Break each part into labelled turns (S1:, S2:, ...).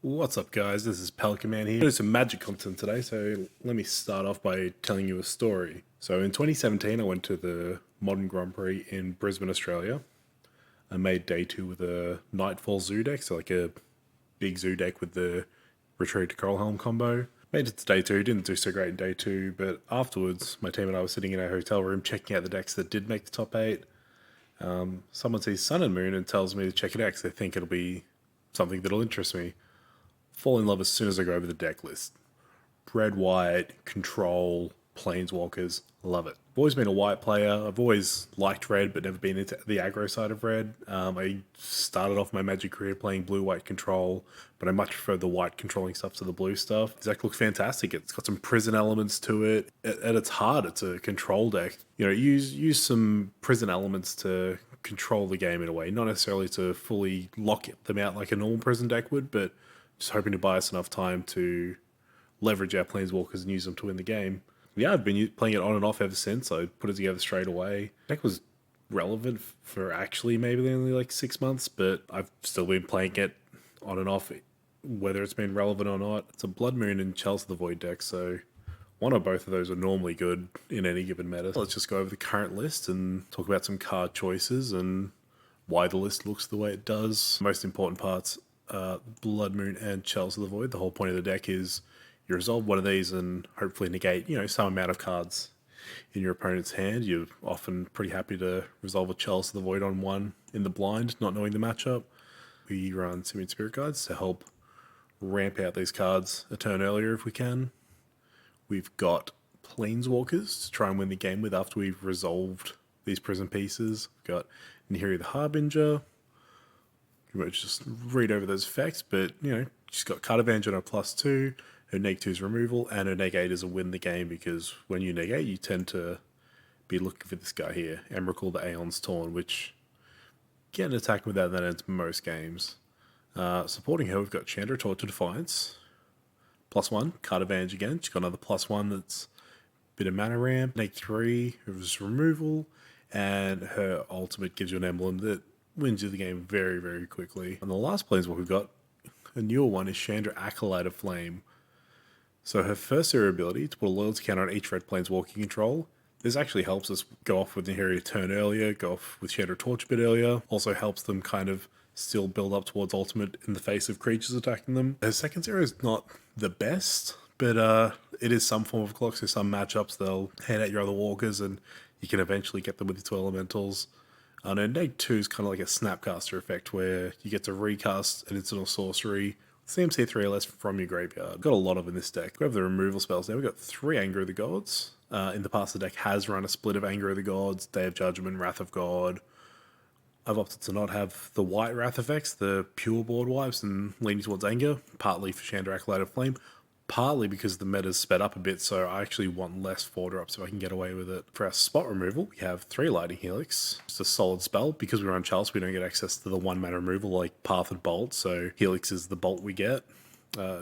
S1: What's up, guys? This is PelicanMan here. There's some magic content today, so let me start off by telling you a story. So in 2017, I went to the Modern Grand Prix in Brisbane, Australia. I made day 2 with a Nightfall Zoo deck, so like a big zoo deck with the Retreat to Coral Helm combo. Made it to day 2, didn't do so great in day 2, but afterwards, my team and I were sitting in our hotel room checking out the decks that did make the top 8. Someone sees Sun and Moon and tells me to check it out because they think it'll be something that'll interest me. Fall in love as soon as I go over the deck list. Red, white, control, planeswalkers, love it. I've always been a white player. I've always liked red, but never been into the aggro side of red. I started off my Magic career playing blue-white control, but I much prefer the white controlling stuff to the blue stuff. This deck looks fantastic. It's got some prison elements to it. At its heart, it's a control deck. You know, use some prison elements to control the game in a way, not necessarily to fully lock them out like a normal prison deck would, but just hoping to buy us enough time to leverage our planeswalkers and use them to win the game. Yeah, I've been playing it on and off ever since. I put it together straight away. The deck was relevant for actually maybe only like 6 months, but I've still been playing it on and off, whether it's been relevant or not. It's a Blood Moon and Chalice of the Void deck, so one or both of those are normally good in any given meta. Let's just go over the current list and talk about some card choices and why the list looks the way it does. Most important parts, Blood Moon and Chalice of the Void. The whole point of the deck is you resolve one of these and hopefully negate, some amount of cards in your opponent's hand. You're often pretty happy to resolve a Chalice of the Void on one in the blind, not knowing the matchup. We run Simian Spirit Guides to help ramp out these cards a turn earlier if we can. We've got Planeswalkers to try and win the game with after we've resolved these prison pieces. We've got Nihiri the Harbinger. You might just read over those effects, but she's got card advantage on her +2, her -2 is removal, and her -8 is a win the game because when you negate, you tend to be looking for this guy here, Emrakul the Aeon's Torn, which get an attack without that ends most games. Supporting her, we've got Chandra Torch to Defiance, +1, card advantage again. She's got another +1 that's a bit of mana ramp, -3 is removal, and her ultimate gives you an emblem that wins you the game very, very quickly. And the last planeswalker we've got, a newer one, is Chandra Acolyte of Flame. So her first area ability, to put a loyalty counter on each red planeswalker you control. This actually helps us go off with Nihiri a turn earlier, go off with Chandra Torch a bit earlier. Also helps them kind of still build up towards ultimate in the face of creatures attacking them. Her second zero is not the best, but it is some form of clock, so some matchups they'll head at your other walkers and you can eventually get them with your 2 elementals. And -2 is kind of like a Snapcaster effect where you get to recast an instant or sorcery with CMC3 or less from your graveyard. Got a lot of in this deck. We have the removal spells now. We've got 3 Anger of the Gods. In the past, the deck has run a split of Anger of the Gods, Day of Judgment, Wrath of God. I've opted to not have the white Wrath effects, the pure board wipes, and leaning towards Anger, partly for Chandra Acolyte of Flame, partly because the meta's sped up a bit, so I actually want less 4-drops if I can get away with it. For our spot removal, we have 3 Lightning Helix. It's a solid spell. Because we run Chalice, we don't get access to the 1-mana removal like Path and Bolt, so Helix is the bolt we get.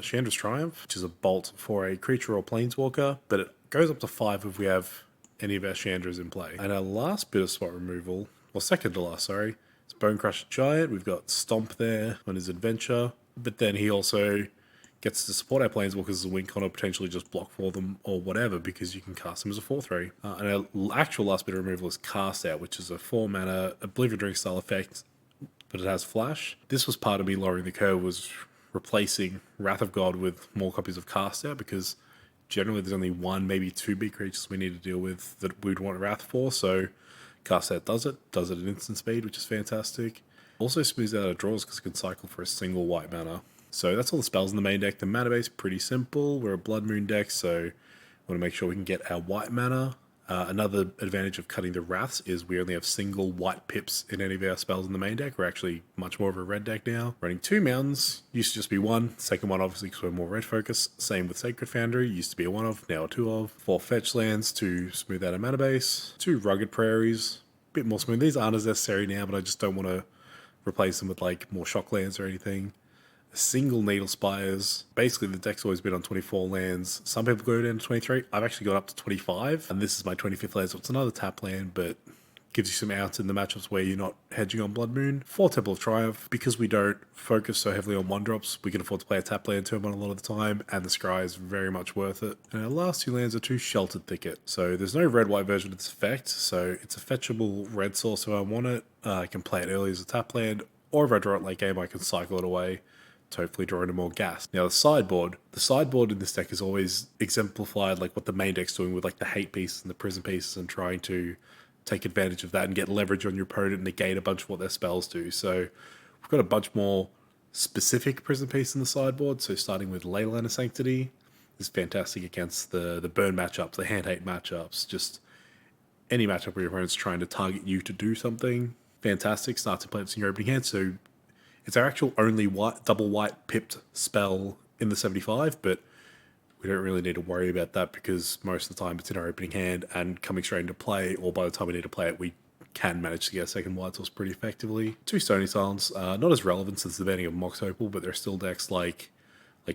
S1: Chandra's Triumph, which is a bolt for a creature or planeswalker, but it goes up to 5 if we have any of our Chandras in play. And our last bit of spot removal, or second to last, sorry, is Bone Crusher Giant. We've got Stomp there on his adventure, but then he also gets to support our planeswalkers as a win con or potentially just block for them or whatever because you can cast them as a 4/3. And our actual last bit of removal is Cast Out, which is a 4-mana Oblivion Drink style effect, but it has flash. This was part of me lowering the curve, was replacing Wrath of God with more copies of Cast Out because generally there's only 1, maybe 2 big creatures we need to deal with that we'd want Wrath for, so Cast Out does it at instant speed, which is fantastic. Also smooths out our draws because it can cycle for a single white mana. So that's all the spells in the main deck. The mana base, pretty simple. We're a Blood Moon deck, so we want to make sure we can get our white mana. Another advantage of cutting the Wraths is we only have single white pips in any of our spells in the main deck. We're actually much more of a red deck now. Running 2 Mountains, used to just be 1. Second one, obviously, because we're more red focused. Same with Sacred Foundry, used to be a 1 of, now a 2 of. 4 Fetch Lands to smooth out our mana base. 2 Rugged Prairies, bit more smooth. These aren't as necessary now, but I just don't want to replace them with like more Shock Lands or anything. Single Needle Spires. Basically, the deck's always been on 24 lands. Some people go down to 23. I've actually got up to 25, and this is my 25th land, so it's another tap land, but gives you some outs in the matchups where you're not hedging on Blood Moon. 4 Temple of Triumph, because we don't focus so heavily on 1-drops, we can afford to play a tap land turn 1 a lot of the time, and the Scry is very much worth it. And our last 2 lands are 2 Sheltered Thicket. So there's no red-white version of this effect, so it's a fetchable red source if I want it. I can play it early as a tap land, or if I draw it late game, I can cycle it away to hopefully draw into more gas. Now the sideboard in this deck is always exemplified like what the main deck's doing with like the hate pieces and the prison pieces and trying to take advantage of that and get leverage on your opponent and negate a bunch of what their spells do. So we've got a bunch more specific prison piece in the sideboard. So starting with Leyline of Sanctity is fantastic against the burn matchups, the hand hate matchups, just any matchup where your opponent's trying to target you to do something. Fantastic, starts to play in your opening hand, so it's our actual only double white pipped spell in the 75, but we don't really need to worry about that because most of the time it's in our opening hand and coming straight into play, or by the time we need to play it, we can manage to get a second white source pretty effectively. 2 Stony Silence, not as relevant since the banning of Mox Opal, but there are still decks like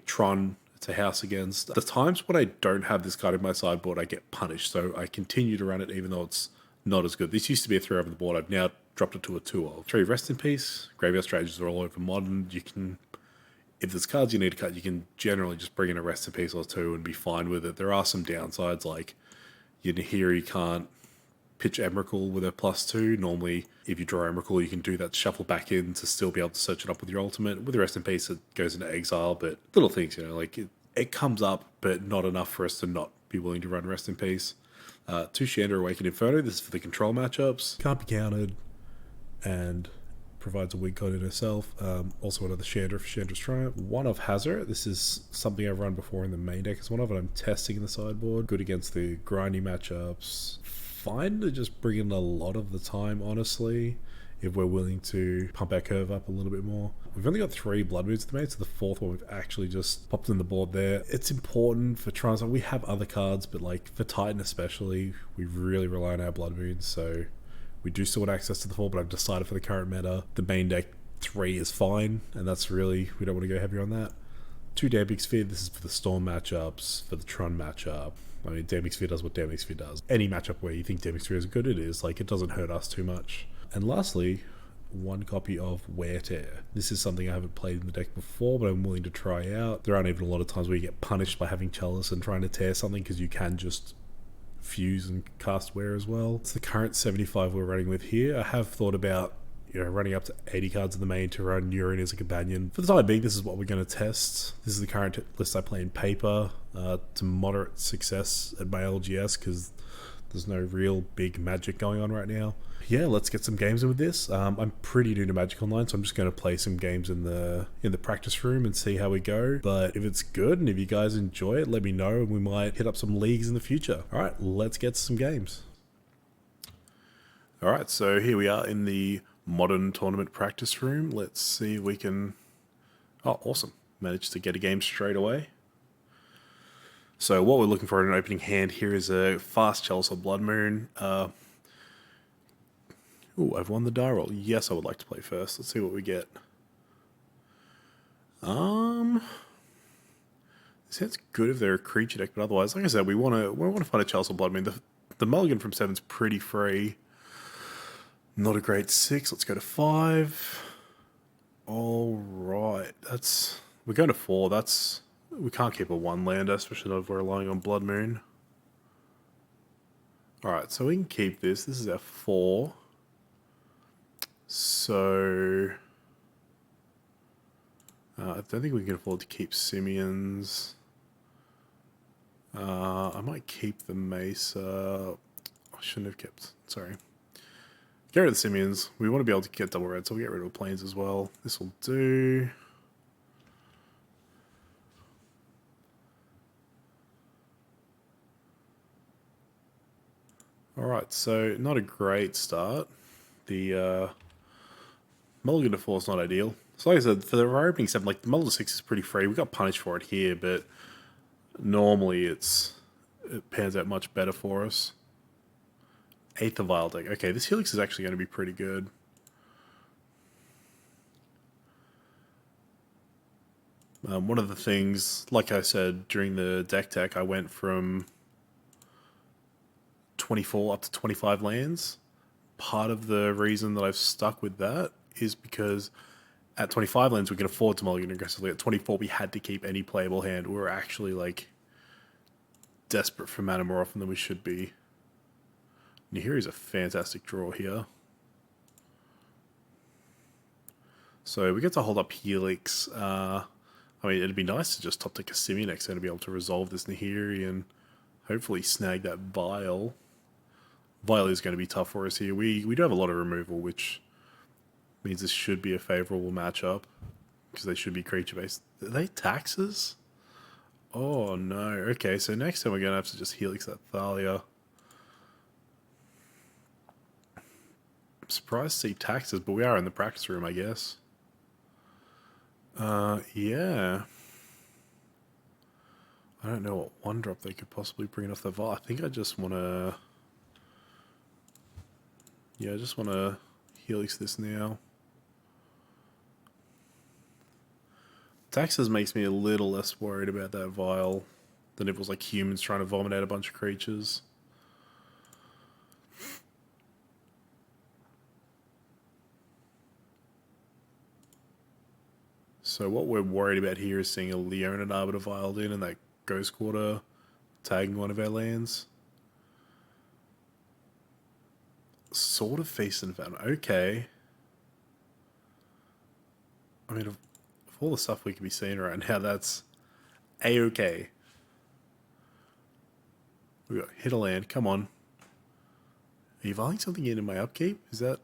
S1: Tron to house against. The times when I don't have this card in my sideboard, I get punished, so I continue to run it even though it's not as good. This used to be a 3 over the board. I've now dropped it to a 2 of. 3 Rest in Peace. Graveyard strategies are all over Modern. You can, if there's cards you need to cut, you can generally just bring in a Rest in Peace or 2 and be fine with it. There are some downsides, like your Nahiri can't pitch Emrakul with a +2. Normally, if you draw Emrakul, you can do that shuffle back in to still be able to search it up with your ultimate. With the Rest in Peace, it goes into exile, but little things, like it comes up, but not enough for us to not be willing to run Rest in Peace. 2 Chandra Awakened Inferno. This is for the control matchups. Can't be countered and provides a weak card in herself. Also another Chandra for Chandra's Triumph. 1 of Hazard. This is something I've run before in the main deck as one of, and I'm testing in the sideboard. Good against the grindy matchups. Fine to just bring in a lot of the time, honestly, if we're willing to pump our curve up a little bit more. We've only got 3 Blood Moons at the moment, so the 4th one we've actually just popped in the board there. It's important for Trans. We have other cards, but like for Titan especially, we really rely on our Blood Moons, so we do still want access to the 4, but I've decided for the current meta, the main deck 3 is fine, and that's really, we don't want to go heavier on that. 2 Damping Sphere. This is for the Storm matchups, for the Tron matchup. I mean, Damping Sphere does what Damping Sphere does. Any matchup where you think Damping Sphere is good, it is. Like, it doesn't hurt us too much. And lastly, 1 copy of Wear Tear. This is something I haven't played in the deck before, but I'm willing to try out. There aren't even a lot of times where you get punished by having Chalice and trying to tear something, because you can just fuse and cast Wear as well. It's the current 75 we're running with here. I have thought about running up to 80 cards in the main to run Urine as a companion. For the time being, this is what we're going to test. This is the current list I play in paper, to moderate success at my LGS, because there's no real big magic going on right now. Yeah, let's get some games in with this. I'm pretty new to Magic Online, so I'm just going to play some games in the practice room and see how we go. But if it's good and if you guys enjoy it, let me know, and we might hit up some leagues in the future. All right, let's get some games. All right, so here we are in the Modern tournament practice room. Let's see if we can... Oh, awesome. Managed to get a game straight away. So what we're looking for in an opening hand here is a fast Chalice or Blood Moon. Ooh, I've won the die roll. Yes, I would like to play first. Let's see what we get. This sounds good if they're a creature deck, but otherwise, like I said, we want to find a Chalice or Blood Moon. The mulligan from 7's pretty free. Not a great 6. Let's go to 5. All right, we're going to 4. We can't keep a 1-lander, especially not if we're relying on Blood Moon. All right, so we can keep this. This is our 4. So I don't think we can afford to keep Simians. I might keep the Mesa. I shouldn't have kept. Sorry. Get rid of the Simians. We want to be able to get double red, so we'll get rid of Plains as well. This will do. Alright, so not a great start. The mulligan to 4 is not ideal. So like I said, for the opening 7, like the mulligan to 6 is pretty free. We got punished for it here, but normally it pans out much better for us. 8th of Vile deck. Okay, this Helix is actually going to be pretty good. One of the things, like I said, during the deck tech, I went from 24 up to 25 lands, part of the reason that I've stuck with that is because at 25 lands we can afford to mulligan aggressively. At 24 we had to keep any playable hand. We were actually like desperate for mana more often than we should be. Nahiri's a fantastic draw here. So we get to hold up Helix. I mean, it'd be nice to just top deck a Simi next turn to be able to resolve this Nahiri and hopefully snag that Vial. Vial is going to be tough for us here. We do have a lot of removal, which means this should be a favourable matchup because they should be creature-based. Are they taxes? Oh no. Okay, so next time we're going to have to just Helix that Thalia. I'm surprised to see taxes, but we are in the practice room, I guess. Yeah. I don't know what one drop they could possibly bring off the Vial. I think I just want to... Yeah, I just want to Helix this now. Taxes makes me a little less worried about that Vial than if it was like humans trying to vomit out a bunch of creatures. So what we're worried about here is seeing a Leonin Arbiter Vialed in and that Ghost Quarter tagging one of our lands. Sword of Feast and Famine. Okay. I mean, of all the stuff we could be seeing right now, that's A-okay. We got hit a land. Come on. Are you volleying something in my upkeep? Is that...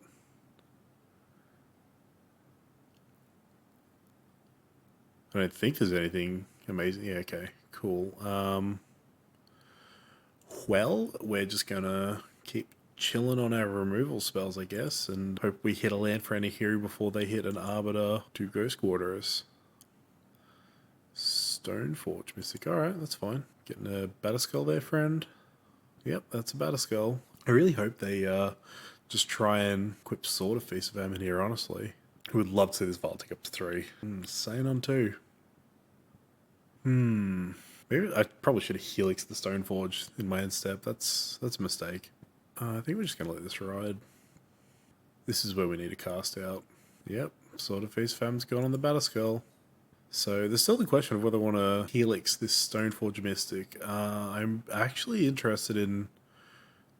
S1: I don't think there's anything amazing. Yeah, okay. Cool. Well, we're just gonna keep chilling on our removal spells, I guess, and hope we hit a land for any hero before they hit an Arbiter to Ghost Quarters. Stoneforge Mystic. Alright, that's fine. Getting a Batterskull there, friend. Yep, that's a Batterskull. I really hope they just try and equip Sword of Feast of Famine here, honestly. I would love to see this Vial take up to 3. Sane on 2. Maybe I probably should have Helixed the Stoneforge in my end step. That's a mistake. I think we're just going to let this ride. This is where we need to cast out. Yep, Sword of Feast Famine's gone on the Batterskull. So there's still the question of whether I want to Helix this Stoneforge Mystic. I'm actually interested in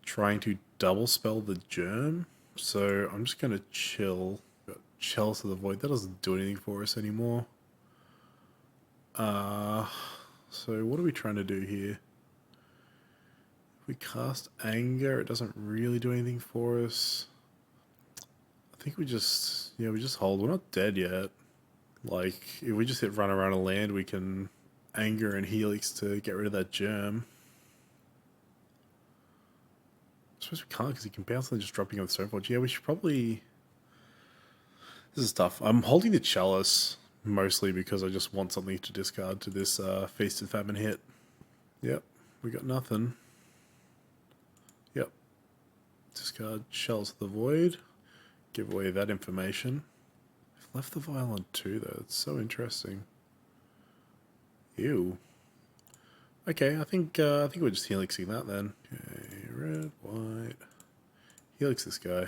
S1: trying to double spell the Germ. So I'm just going to chill. Got Chalice of the Void. That doesn't do anything for us anymore. So what are we trying to do here? If we cast Anger, it doesn't really do anything for us. I think we just hold. We're not dead yet. Like, if we just hit run around a land, we can Anger and Helix to get rid of that Germ. I suppose we can't because he can bounce and just dropping on the Stoneforge. Yeah, we should probably... This is tough. I'm holding the Chalice mostly because I just want something to discard to this Feast and Famine hit. Yep, we got nothing. Yep. Discard Chalice of the Void. Give away that information. I've left the Vial on 2 though. It's so interesting. Ew. Okay, I think we're just Helixing that then. Okay, red, white. Helix this guy.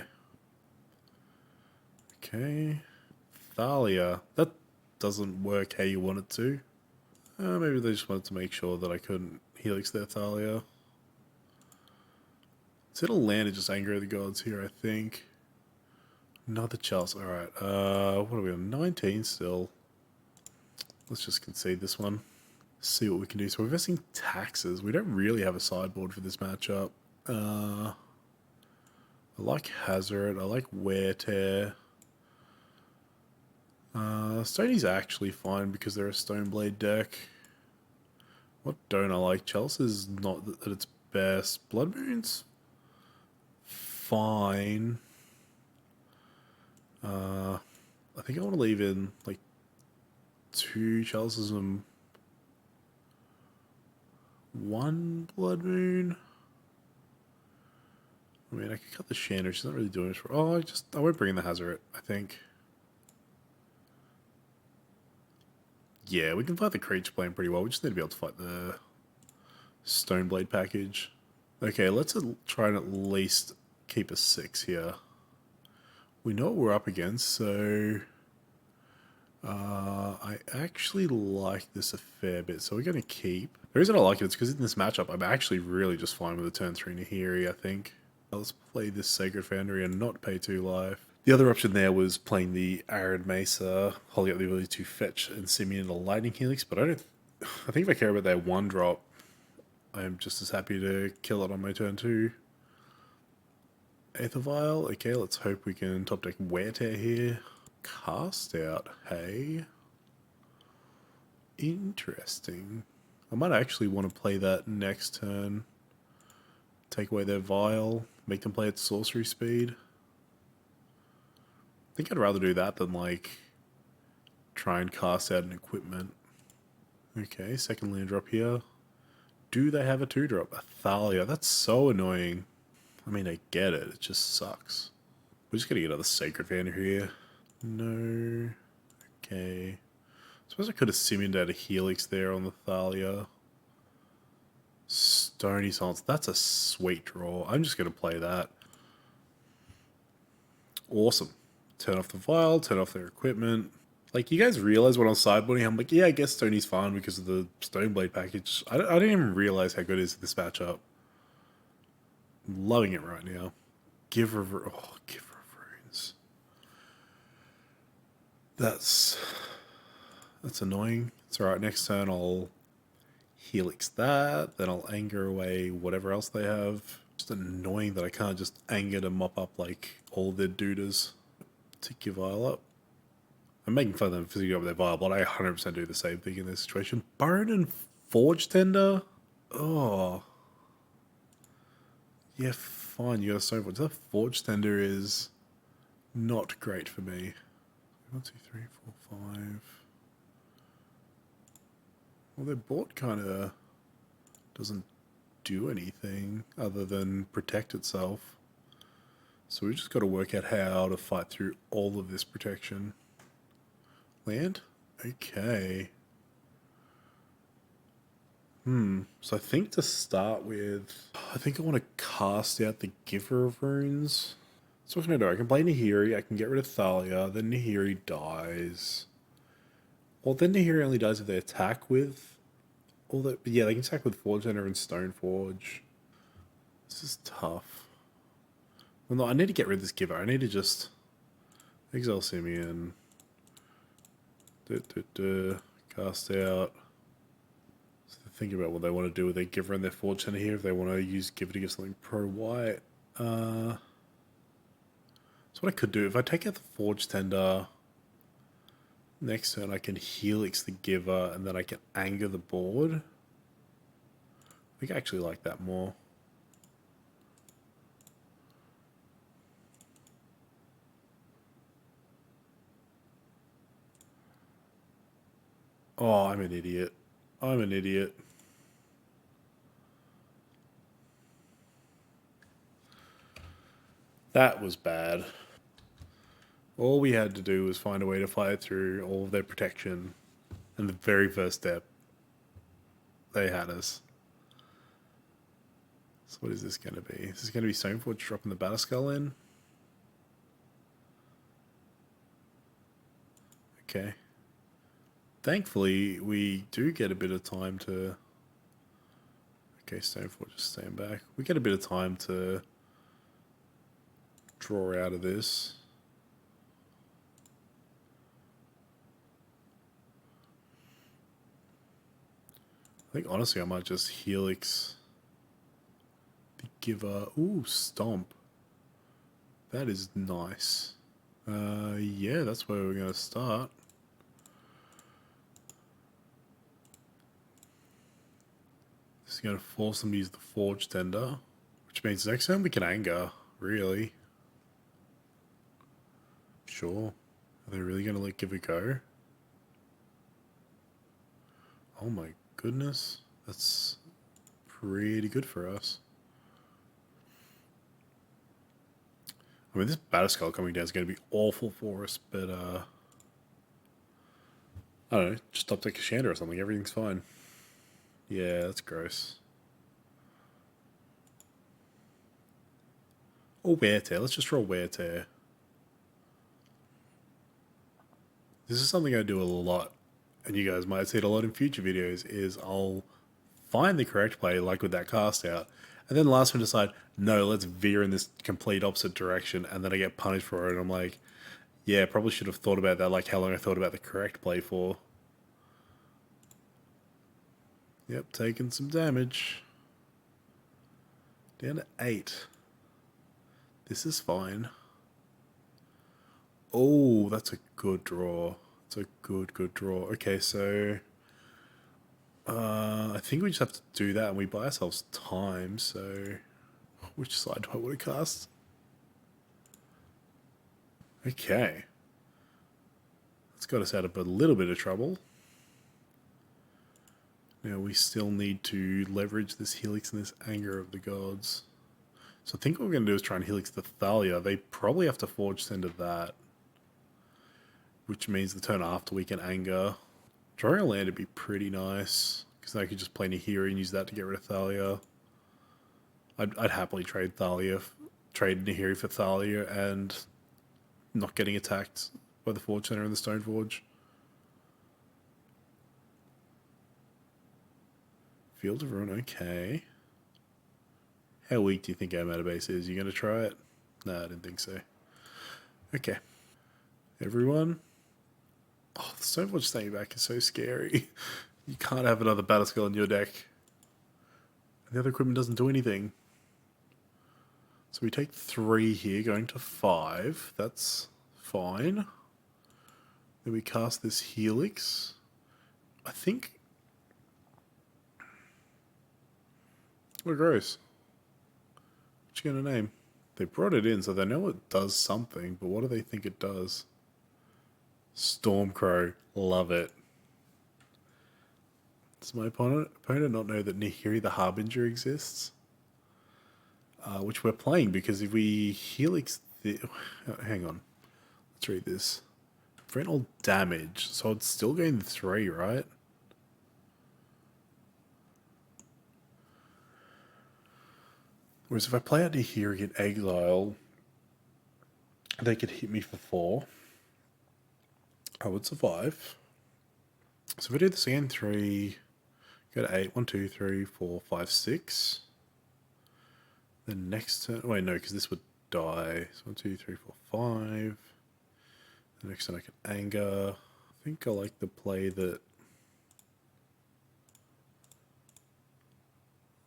S1: Okay. Thalia. That doesn't work how you want it to. Maybe they just wanted to make sure that I couldn't Helix their Thalia. It'll land and just Anger of the Gods here, I think. Another Chalice. Alright, what are we on? 19 still. Let's just concede this one. See what we can do. So we're investing taxes. We don't really have a sideboard for this matchup. I like Hazard. I like Wear Tear. Stoney's actually fine because they're a Stoneblade deck. What don't I like? Chalice is not at its best. Blood Moon's fine. I think I want to leave in like 2 Chalices and 1 Blood Moon. I mean, I could cut the Shander. She's not really doing much for... Oh, I won't bring in the Hazard, I think. Yeah, we can fight the Creature Plane pretty well. We just need to be able to fight the Stoneblade package. Okay, let's try and at least keep a 6 here. We know what we're up against, so I actually like this a fair bit, so we're going to keep. The reason I like it is because in this matchup, I'm actually really just fine with a turn 3 Nahiri, I think. Let's play this Sacred Foundry and not pay 2 life. The other option there was playing the Arid Mesa, holding up the ability to fetch and Simeon into Lightning Helix, but I think if I care about their 1-drop, I'm just as happy to kill it on my turn 2. Aether Vial, okay, let's hope we can top deck Wear Tear here. Cast Out, hey. Interesting. I might actually want to play that next turn. Take away their Vial, make them play at sorcery speed. I think I'd rather do that than, like, try and cast out an equipment. Okay, second land drop here. Do they have a 2-drop? A Thalia, that's so annoying. I mean, I get it, it just sucks. We're just gonna get another Sacred Foundry here. No. Okay. Suppose I could have Simoned out a Helix there on the Thalia. Stony Silence. That's a sweet draw. I'm just going to play that. Awesome. Turn off the Vial, turn off their equipment. Like, you guys realize when I was sideboarding, I'm like, yeah, I guess Stony's fine because of the Stoneblade package. I didn't even realize how good it is this matchup. I'm loving it right now. Giver of Runes. That's annoying. It's alright, next turn I'll Helix that, then I'll anger away whatever else they have. Just annoying that I can't just anger to mop up like all their dudas. Tick your Vial up. I'm making fun of them physically up their Vial, but I 100% do the same thing in this situation. Burn and Forge Tender? Oh. Yeah, fine, you got a Stoneforge. That Forge Tender is not great for me. 1, 2, 3, 4, 5. Well, their board kind of doesn't do anything other than protect itself. So we just got to work out how to fight through all of this protection. Land? Okay. So I think to start with, I think I want to cast out the Giver of Runes. So what can I do? I can play Nahiri, I can get rid of Thalia, then Nahiri dies. Well, then Nahiri only dies if they attack with all that. But yeah, they can attack with Forge Tender and Stoneforge. This is tough. Well, no, I need to get rid of this Giver. I need to just exile Simeon. Cast out. So think about what they want to do with their Giver and their Forge Tender here. If they want to use Giver to give something pro-white. So what I could do, if I take out the Forge Tender, next turn I can Helix the Giver and then I can anger the board. I think I actually like that more. Oh, I'm an idiot. I'm an idiot. That was bad. All we had to do was find a way to fight through all of their protection. And the very first step, they had us. So what is this going to be? Is this going to be Stoneforge dropping the Batterskull in? Okay. Thankfully, we do get a bit of time to... Okay, Stoneforge just stand back. We get a bit of time to draw out of this. I think honestly I might just Helix the Giver. Ooh, Stomp. That is nice. Yeah, that's where we're going to start. This is going to force them to use the Forge Tender, which means next time we can anger, really. Sure. Are they really going to let Give a go? Oh my goodness. That's pretty good for us. I mean, this Batterskull coming down is going to be awful for us, but, I don't know, just stop to Kashanda or something, everything's fine. Yeah, that's gross. Or wear tear. Let's just draw wear tear. This is something I do a lot, and you guys might see it a lot in future videos, is I'll find the correct play, like with that cast out, and then last one decide, no, let's veer in this complete opposite direction, and then I get punished for it, and I'm like, yeah, probably should have thought about that, like how long I thought about the correct play for. Yep, taking some damage. Down to 8. This is fine. Oh, that's a good draw. It's a good draw. Okay, so I think we just have to do that, and we buy ourselves time. So, which side do I want to cast? Okay, that's got us out of a little bit of trouble. Now we still need to leverage this Helix and this Anger of the Gods. So I think what we're going to do is try and Helix the Thalia. They probably have to Forge Sender that, which means the turn after we can Anger. Drawing a land would be pretty nice, because then I could just play Nahiri and use that to get rid of Thalia. I'd happily trade Nahiri for Thalia and not getting attacked by the Forge Center and the Stone Forge. Field of Ruin, okay. How weak do you think our meta base is? You gonna try it? No, I didn't think so. Okay. Everyone. Oh, the Stone Forge staying back is so scary. You can't have another Battle Skill in your deck. The other equipment doesn't do anything. So we take 3 here, going to 5. That's fine. Then we cast this Helix. I think... What gross. What you gonna name? They brought it in, so they know it does something, but what do they think it does? Stormcrow. Love it. Does my opponent not know that Nahiri the Harbinger exists? Which we're playing, because if we Helix the... hang on. Let's read this. Prevent all damage, so it's still gain 3, right? Whereas if I play out Nahiri and Exile, they could hit me for 4. I would survive. So if I do this again, 3, go to 8, 1, 2, 3, 4, 5, 6. Then next turn, wait, no, because this would die. So 1, 2, 3, 4, 5. The next turn I can Anger. I think I like the play that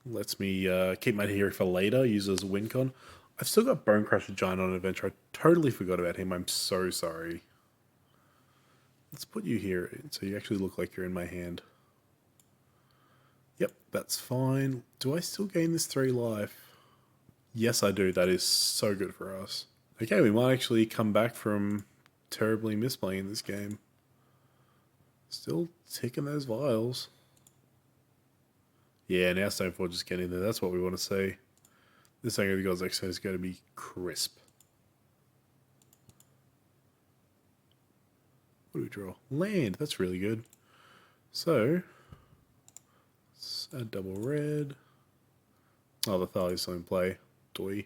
S1: lets me keep my Nahiri for later, use it as a win con. I've still got Bone Crusher Giant on Adventure. I totally forgot about him. I'm so sorry. Let's put you here so you actually look like you're in my hand. Yep, that's fine. Do I still gain this 3 life? Yes, I do. That is so good for us. Okay, we might actually come back from terribly misplaying this game. Still ticking those vials. Yeah, now Stoneforge is getting there. That's what we want to see. This Anger of the Gods Exo is going to be crisp. What do we draw? Land. That's really good. So, let's add double red. Oh, the Thalia's still in play. Doy.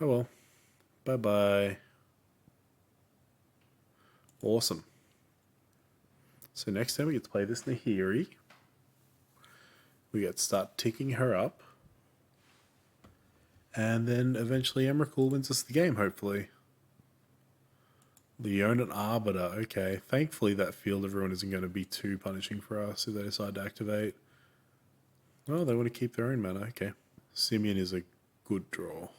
S1: Oh well. Bye-bye. Awesome. So next time we get to play this Nahiri. We get to start ticking her up. And then eventually Emrakul wins us the game, hopefully. Leonin Arbiter, okay. Thankfully that Field of Ruin isn't going to be too punishing for us if they decide to activate. Oh, they want to keep their own mana, okay. Simeon is a good draw.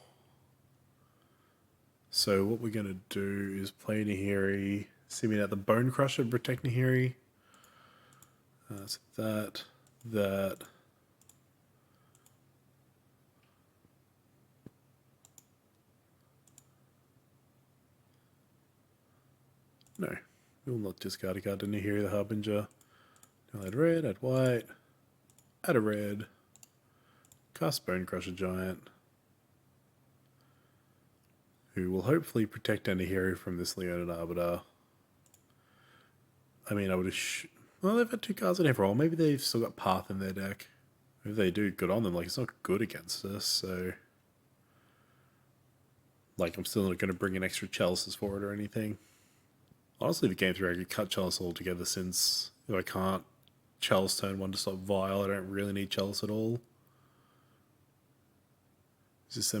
S1: So what we're going to do is play Nahiri, Simeon out the Bone Crusher to protect Nahiri. So that. No, we will not discard a card to Nahiri the Harbinger. Now add red, add white, add a red, cast Bone Crusher Giant, who will hopefully protect our Nahiri from this Leonin Arbiter. I mean, I would well, they've had 2 cards in every roll. Maybe they've still got Path in their deck. If they do, good on them. Like, it's not good against us, so... Like, I'm still not going to bring in extra chalices for it or anything. Honestly, the game through, I could cut chalice altogether since if I can't chalice turn one to stop Vile, I don't really need chalice at all. Is this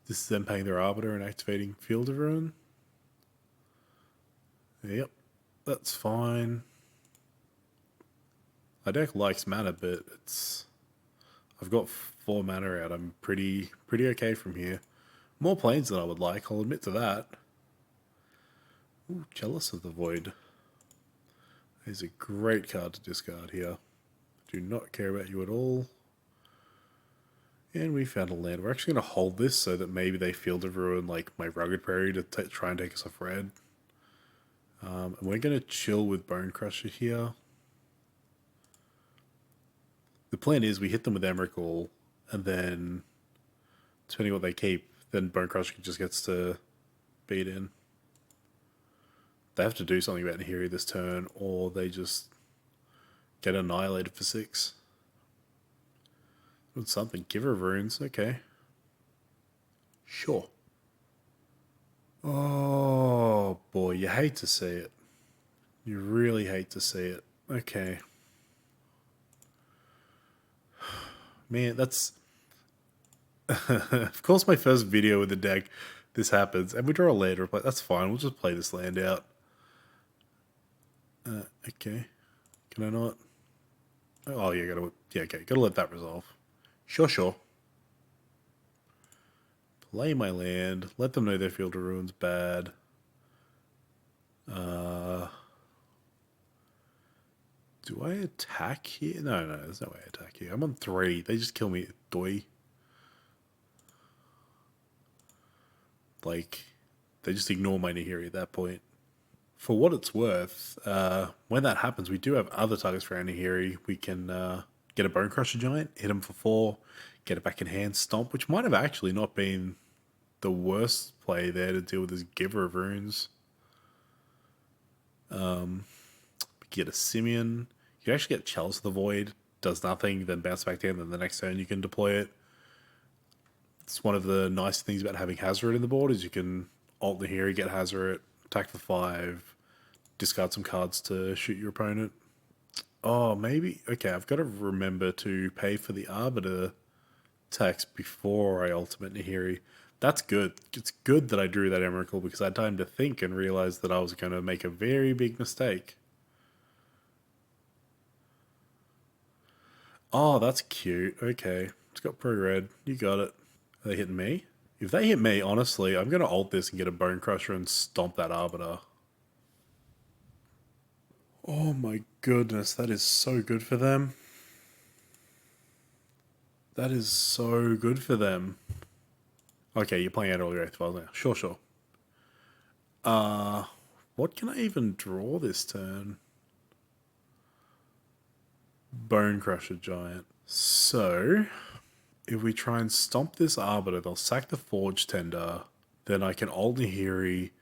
S1: is them paying their Arbiter and activating Field of Ruin? Yep, that's fine. My deck likes mana, but I've got 4 mana out. I'm pretty okay from here. More planes than I would like, I'll admit to that. Ooh, Jealous of the Void. Is a great card to discard here. Do not care about you at all. And we found a land. We're actually going to hold this so that maybe they Field of Ruin like my Rugged Prairie to try and take us off red. And we're going to chill with Bone Crusher here. The plan is we hit them with Emrakul, and then, depending on what they keep, then Bone Crusher just gets to beat in. They have to do something about Nahiri this turn, or they just get annihilated for 6. With something. Giver of Runes, okay. Sure. Oh boy, you hate to see it. You really hate to see it. Okay. Man, that's... of course my first video with the deck, this happens. And we draw a land, that's fine, we'll just play this land out. Okay. Can I not? Oh, yeah, okay, gotta let that resolve. Sure. Play my land, let them know their Field of Ruin's bad. Do I attack here? No, there's no way I attack here. I'm on 3. They just kill me, doy. Like, they just ignore my Nahiri at that point. For what it's worth, when that happens, we do have other targets for our Nahiri. We can get a Bone Crusher Giant, hit him for 4, get it back in hand, stomp, which might have actually not been the worst play there to deal with this Giver of Runes. Get a Simeon. You can actually get Chalice of the Void, does nothing, then bounce back down, then the next turn you can deploy it. It's one of the nice things about having Hazoret in the board is you can alt Nahiri, get Hazoret, attack for 5, discard some cards to shoot your opponent. Oh, maybe... Okay, I've got to remember to pay for the Arbiter tax before I ultimate Nahiri. That's good. It's good that I drew that Emrakul because I had time to think and realize that I was going to make a very big mistake. Oh, that's cute. Okay. It's got pro-red. You got it. Are they hitting me? If they hit me, honestly, I'm going to ult this and get a Bone Crusher and stomp that Arbiter. Oh my goodness, that is so good for them. That is so good for them. Okay, you're playing out all your Oath Files now. Sure. What can I even draw this turn? Bone Crusher Giant. So, if we try and stomp this Arbiter, they'll sack the Forge Tender. Then I can ult Nahiri,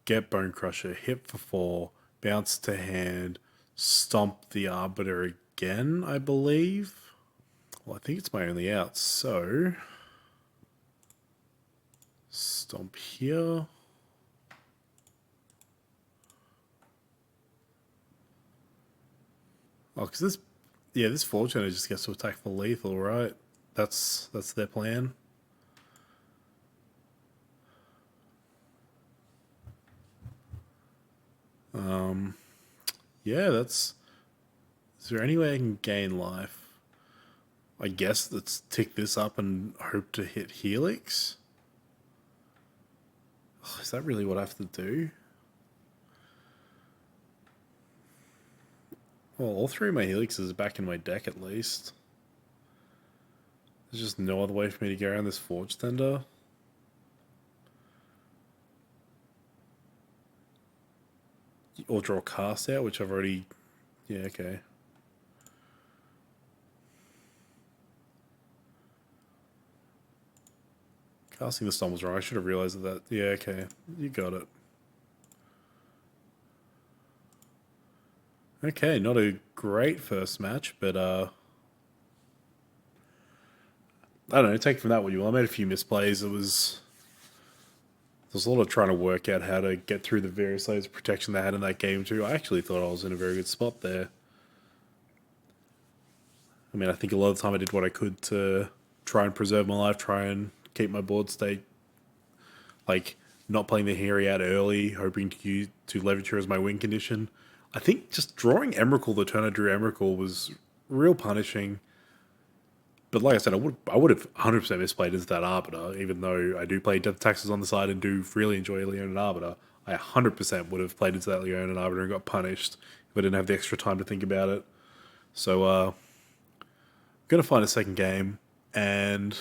S1: get Bone Crusher, hit for 4, bounce to hand, stomp the Arbiter again, I believe. Well, I think it's my only out, so... Stomp here. Oh, because this Forge Tender just gets to attack for lethal, right? That's their plan. Yeah, that's... Is there any way I can gain life? I guess let's tick this up and hope to hit Helix. Oh, is that really what I have to do? Well, all 3 of my Helixes are back in my deck at least. There's just no other way for me to get around this Forge Tender. Or draw Cast out, which I've already... Yeah, okay. Casting the Storm was wrong. I should have realized that. Yeah, okay. You got it. Okay, not a great first match, but I don't know, take from that what you will. I made a few misplays. It was There's a lot of trying to work out how to get through the various layers of protection they had in that game too. I actually thought I was in a very good spot there. I mean, I think a lot of the time I did what I could to try and preserve my life, try and keep my board state, like not playing the Harry out early, hoping to use to Levature as my win condition. I think just drawing Emrakul the turn I drew Emrakul was real punishing. But like I said, I would have 100% misplayed into that Arbiter, even though I do play Death Taxes on the side and do really enjoy Leonin Arbiter. I 100% would have played into that Leonin Arbiter and got punished if I didn't have the extra time to think about it. So, I'm going to find a second game, and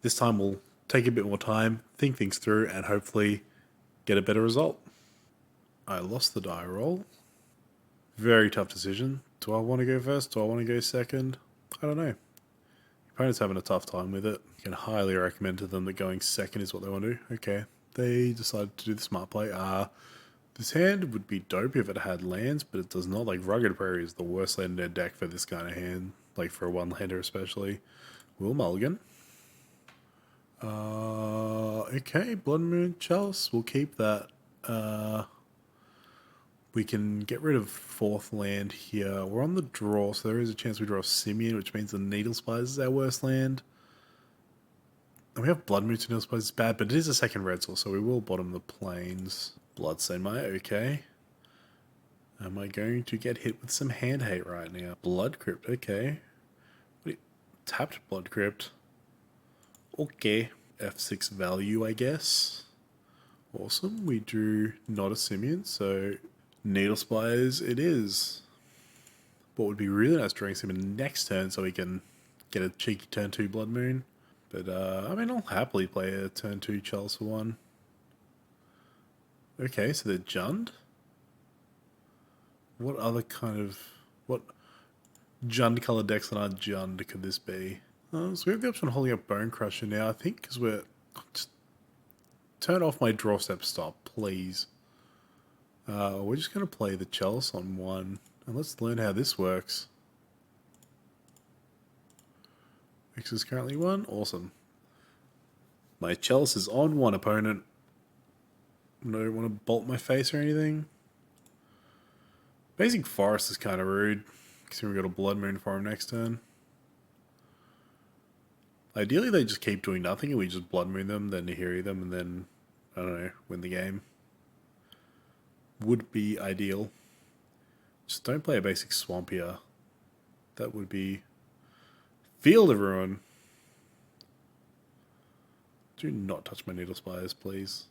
S1: this time we'll take a bit more time, think things through, and hopefully get a better result. I lost the die roll. Very tough decision. Do I want to go first? Do I want to go second? I don't know. Opponent's having a tough time with it. You can highly recommend to them that going second is what they want to do. Okay, they decided to do the smart play. This hand would be dope if it had lands, but it does not. Like, Rugged Prairie is the worst land in their deck for this kind of hand, like for a one-lander especially. Will mulligan. Okay, Blood Moon Chalice. We'll keep that. We can get rid of fourth land here. We're on the draw, so there is a chance we draw Simeon, which means the Needle Spies is our worst land. And we have Blood Moon to Needle Spies. It's bad, but it is a second red source, so we will bottom the Plains. Bloodstain Maya, okay. Am I going to get hit with some hand hate right now? Blood Crypt, okay. Wait, tapped Blood Crypt. Okay. F6 value, I guess. Awesome. We drew not a Simeon, so Needle Spies it is. What would be really nice drawing Simeon next turn so we can get a cheeky turn 2 Blood Moon. But, I mean, I'll happily play a turn 2 Chalice for 1. Okay, so they're Jund. What other kind of... what Jund colored decks that aren't Jund could this be? So we have the option of holding up Bone Crusher now, I think, because we're... just turn off my draw step stop, please. We're just going to play the Chalice on 1, and let's learn how this works. X is currently 1, awesome. My Chalice is on 1 opponent. I don't want to bolt my face or anything. Basic Forest is kind of rude, because we've got a Blood Moon for him next turn. Ideally they just keep doing nothing and we just Blood Moon them, then Nahiri them, and then, I don't know, win the game. Would be ideal. Just don't play a basic Swamp here. That would be Field of Ruin. Do not touch my Needle Spires, please.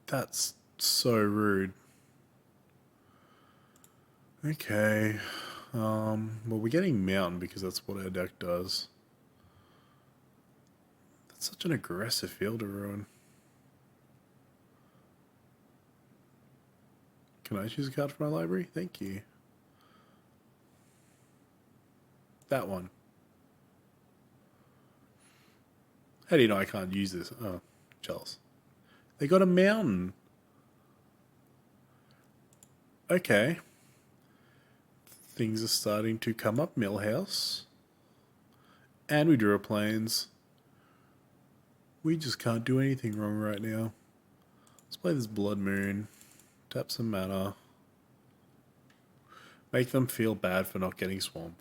S1: That's so rude. Okay. Well, we're getting Mountain because that's what our deck does. That's such an aggressive Field of Ruin. Can I choose a card from my library? Thank you. That one. How do you know I can't use this? Oh, Chalice. They got a Mountain. Okay. Things are starting to come up, Millhouse. And we drew a Plains. We just can't do anything wrong right now. Let's play this Blood Moon. Tap some mana. Make them feel bad for not getting Swamp.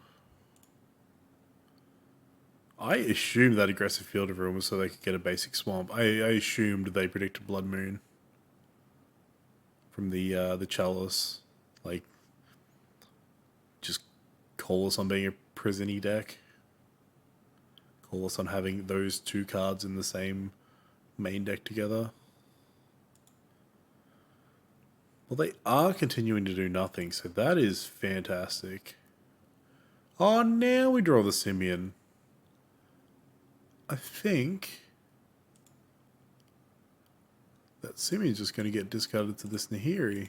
S1: I assumed that aggressive Field of Ruin was so they could get a basic Swamp. I assumed they predicted Blood Moon from the Chalice. Like, just call us on being a prison-y deck. Call us on having those two cards in the same main deck together. Well, they are continuing to do nothing, so that is fantastic. Oh, now we draw the Simeon. I think that Simeon's just going to get discarded to this Nahiri.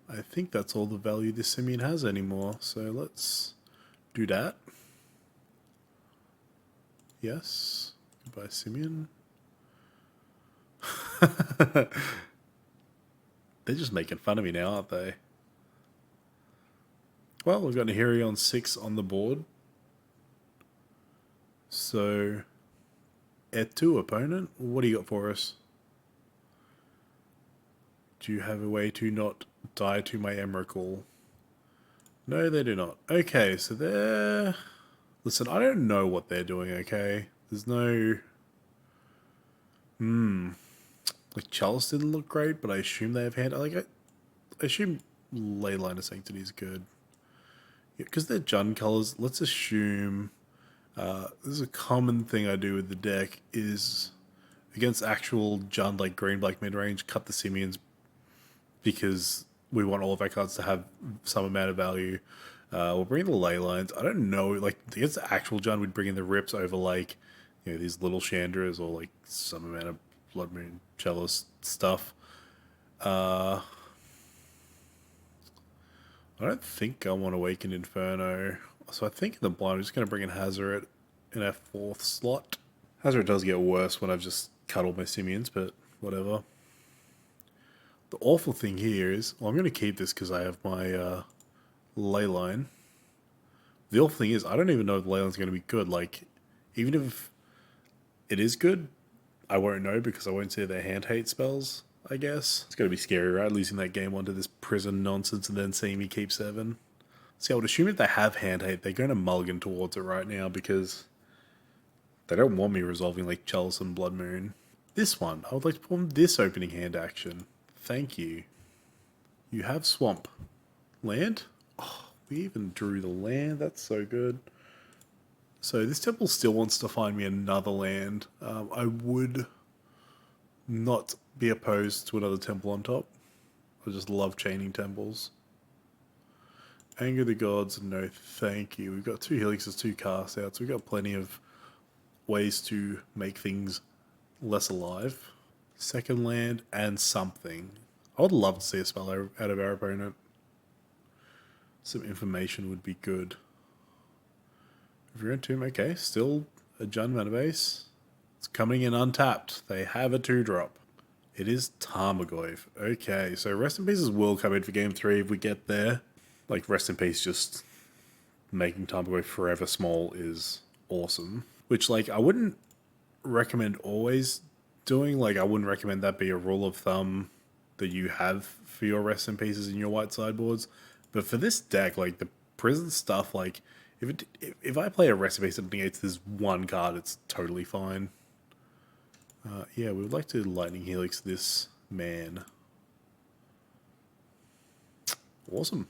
S1: I think that's all the value this Simeon has anymore, so let's do that. Yes. Goodbye, Simeon. They're just making fun of me now, aren't they? Well, we've got Nahiri on 6 on the board. So, E2 opponent, what do you got for us? Do you have a way to not die to my Emrakul? No, they do not. Okay, so they're... Listen, I don't know what they're doing, okay? There's no... Like, Chalice didn't look great, but I assume they have hand... Like, I assume Leyline of Sanctity is good. Because they're Jund colors, let's assume... this is a common thing I do with the deck, is... Against actual Jund, like green-black mid-range, cut the Simians because we want all of our cards to have some amount of value. We'll bring in the ley lines. I don't know, like against the actual John, we'd bring in the rips over like, you know, these little Chandras or like some amount of Blood Moon Chalice stuff. I don't think I want Awakened Inferno, so I think in the blind I'm just going to bring in Hazoret in our 4th slot. Hazoret does get worse when I've just cut all my Simians, but whatever. The awful thing here is, well, I'm going to keep this because I have my ley line. The awful thing is, I don't even know if the ley line's going to be good. Like, even if it is good, I won't know because I won't see their hand hate spells, I guess. It's going to be scary, right? Losing that game onto this prison nonsense and then seeing me keep 7. See, I would assume if they have hand hate, they're going to mulligan towards it right now because they don't want me resolving like Chalice and Blood Moon. This one, I would like to perform this opening hand action. Thank you. You have Swamp. Land? Oh, we even drew the land. That's so good. So this temple still wants to find me another land. I would not be opposed to another temple on top. I just love chaining temples. Anger the Gods, no thank you. We've got 2 Helixes, 2 cast outs. We've got plenty of ways to make things less alive. Second land and something. I would love to see a spell out of our opponent. Some information would be good. Revered Tomb, okay, still a Jund mana base. It's coming in untapped. They have a 2-drop. It is Tarmogoyf. Okay, so Rest in Pieces will come in for game 3 if we get there. Like, Rest in Peace just making Tarmogoyf forever small is awesome. Which, like, I wouldn't recommend always doing. Like, I wouldn't recommend that be a rule of thumb that you have for your Rest in Pieces in your white sideboards. But for this deck, like, the prison stuff, like, if I play a Rest in Peace that negates this one card, it's totally fine. Yeah, we would like to Lightning Helix this man. Awesome.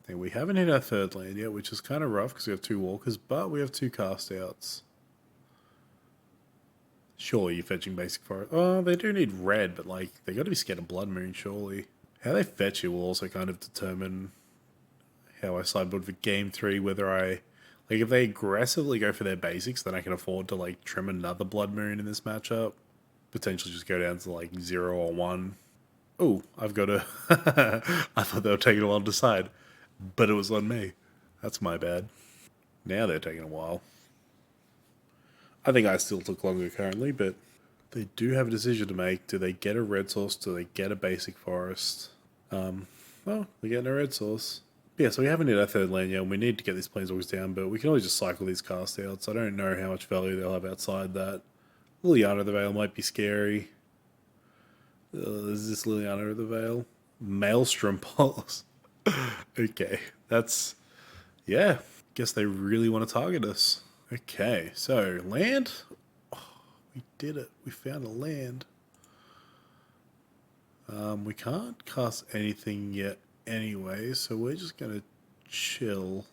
S1: And we haven't hit our 3rd land yet, which is kind of rough because we have 2 walkers, but we have 2 cast outs. Surely you're fetching basic forest. Oh, they do need red, but like they got to be scared of Blood Moon, surely. How they fetch it will also kind of determine how I sideboard for game 3, whether I... Like, if they aggressively go for their basics, then I can afford to, like, trim another Blood Moon in this matchup. Potentially just go down to, like, 0 or 1. Oh, I've got to... I thought they were taking a while to decide. But it was on me. That's my bad. Now they're taking a while. I think I still took longer currently, but they do have a decision to make. Do they get a red source? Do they get a basic forest? Well, they're getting a red source. Yeah, so we haven't hit our 3rd land yet, and we need to get these Planeswalkers down, but we can always just cycle these cast outs. I don't know how much value they'll have outside that. Liliana of the Veil might be scary. Is this Liliana of the Veil? Maelstrom Pulse. Okay, that's... Yeah, guess they really want to target us. Okay, so land. Oh, we did it. We found a land. We can't cast anything yet anyway, so we're just going to chill.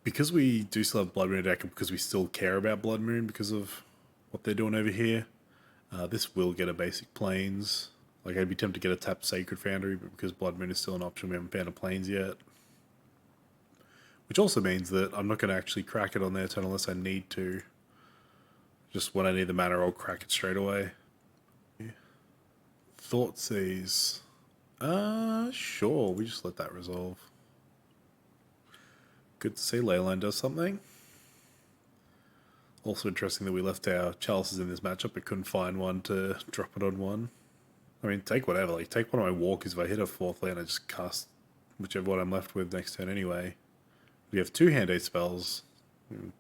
S1: Because we do still have Blood Moon deck, and because we still care about Blood Moon because of what they're doing over here, this will get a basic Plains. Like, I'd be tempted to get a tapped Sacred Foundry, but because Blood Moon is still an option, we haven't found a Plains yet. Which also means that I'm not going to actually crack it on their turn unless I need to. Just when I need the mana, I'll crack it straight away. Thoughtseize. Sure, we just let that resolve. Good to see Leyline does something. Also interesting that we left our Chalices in this matchup but couldn't find one to drop it on one. I mean, take whatever. Like, take one of my walkers. If I hit a 4th land, I just cast whichever one I'm left with next turn anyway. We have 2 hand 8 spells.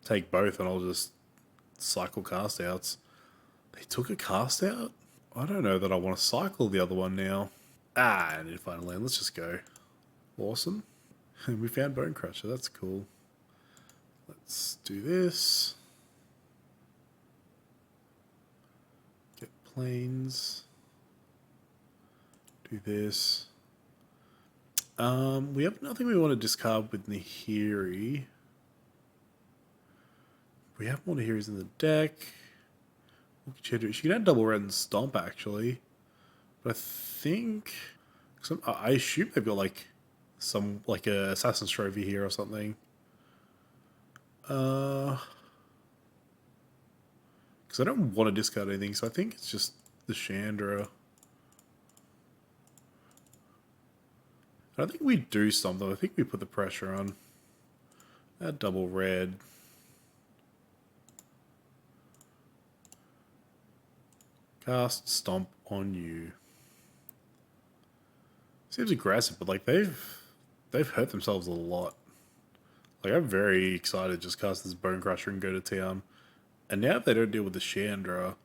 S1: Take both and I'll just cycle cast outs. They took a cast out? I don't know that I want to cycle the other one now. I need to find a land. Let's just go. Awesome. We found Bone Crusher. That's cool. Let's do this. Get planes. Do this. We have nothing we want to discard with Nahiri. We have more Nahiris in the deck. What could she do? She can add double red and stomp actually. But I think... I assume they've got like some like a Assassin's Trophy here or something. Because I don't want to discard anything, so I think it's just the Chandra. I think we do something. I think we put the pressure on. That double red. Cast Stomp on you. Seems aggressive, but like they've hurt themselves a lot. Like I'm very excited to just cast this Bone Crusher and go to town. And now if they don't deal with the Chandra,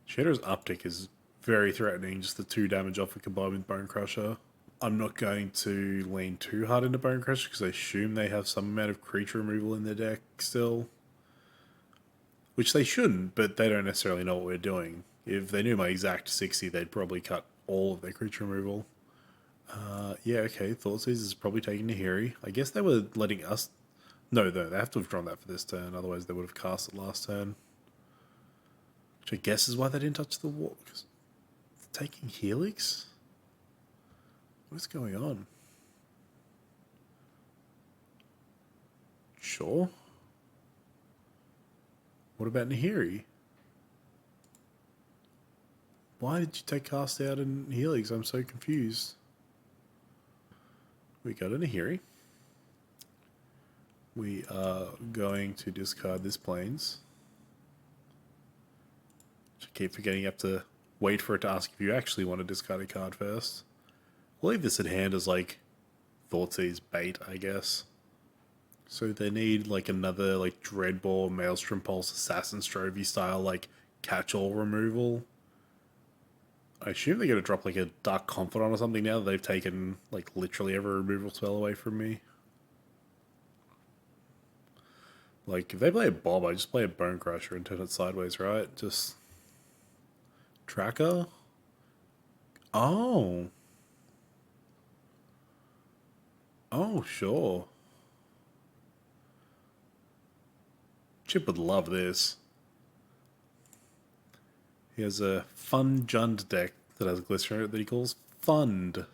S1: Chandra's uptick is very threatening. Just the 2 damage off a combined with Bone Crusher. I'm not going to lean too hard into Bone Crusher because I assume they have some amount of creature removal in their deck still. Which they shouldn't, but they don't necessarily know what we're doing. If they knew my exact 60, they'd probably cut all of their creature removal. Yeah, okay, Thoughtseize is probably taking Nahiri. I guess they were letting us... No, they have to have drawn that for this turn, otherwise they would have cast it last turn. Which I guess is why they didn't touch the wall. Because taking Helix? What is going on? Sure. What about Nahiri? Why did you take cast out in Helix? I'm so confused. We got a Nahiri. We are going to discard this plains. I keep forgetting you have to wait for it to ask if you actually want to discard a card first. We'll leave this at hand as like Thoughtseize bait, I guess. So they need like another like Dreadball, Maelstrom Pulse, Assassin's Trophy style like catch-all removal. I assume they're going to drop like a Dark Confidant or something now that they've taken like literally every removal spell away from me. Like if they play a Bob, I just play a Bone Crusher and turn it sideways, right? Just Tracker? Oh. Oh, sure. Chip would love this. He has a Fun Jund deck that has a Glycerin that he calls Fund.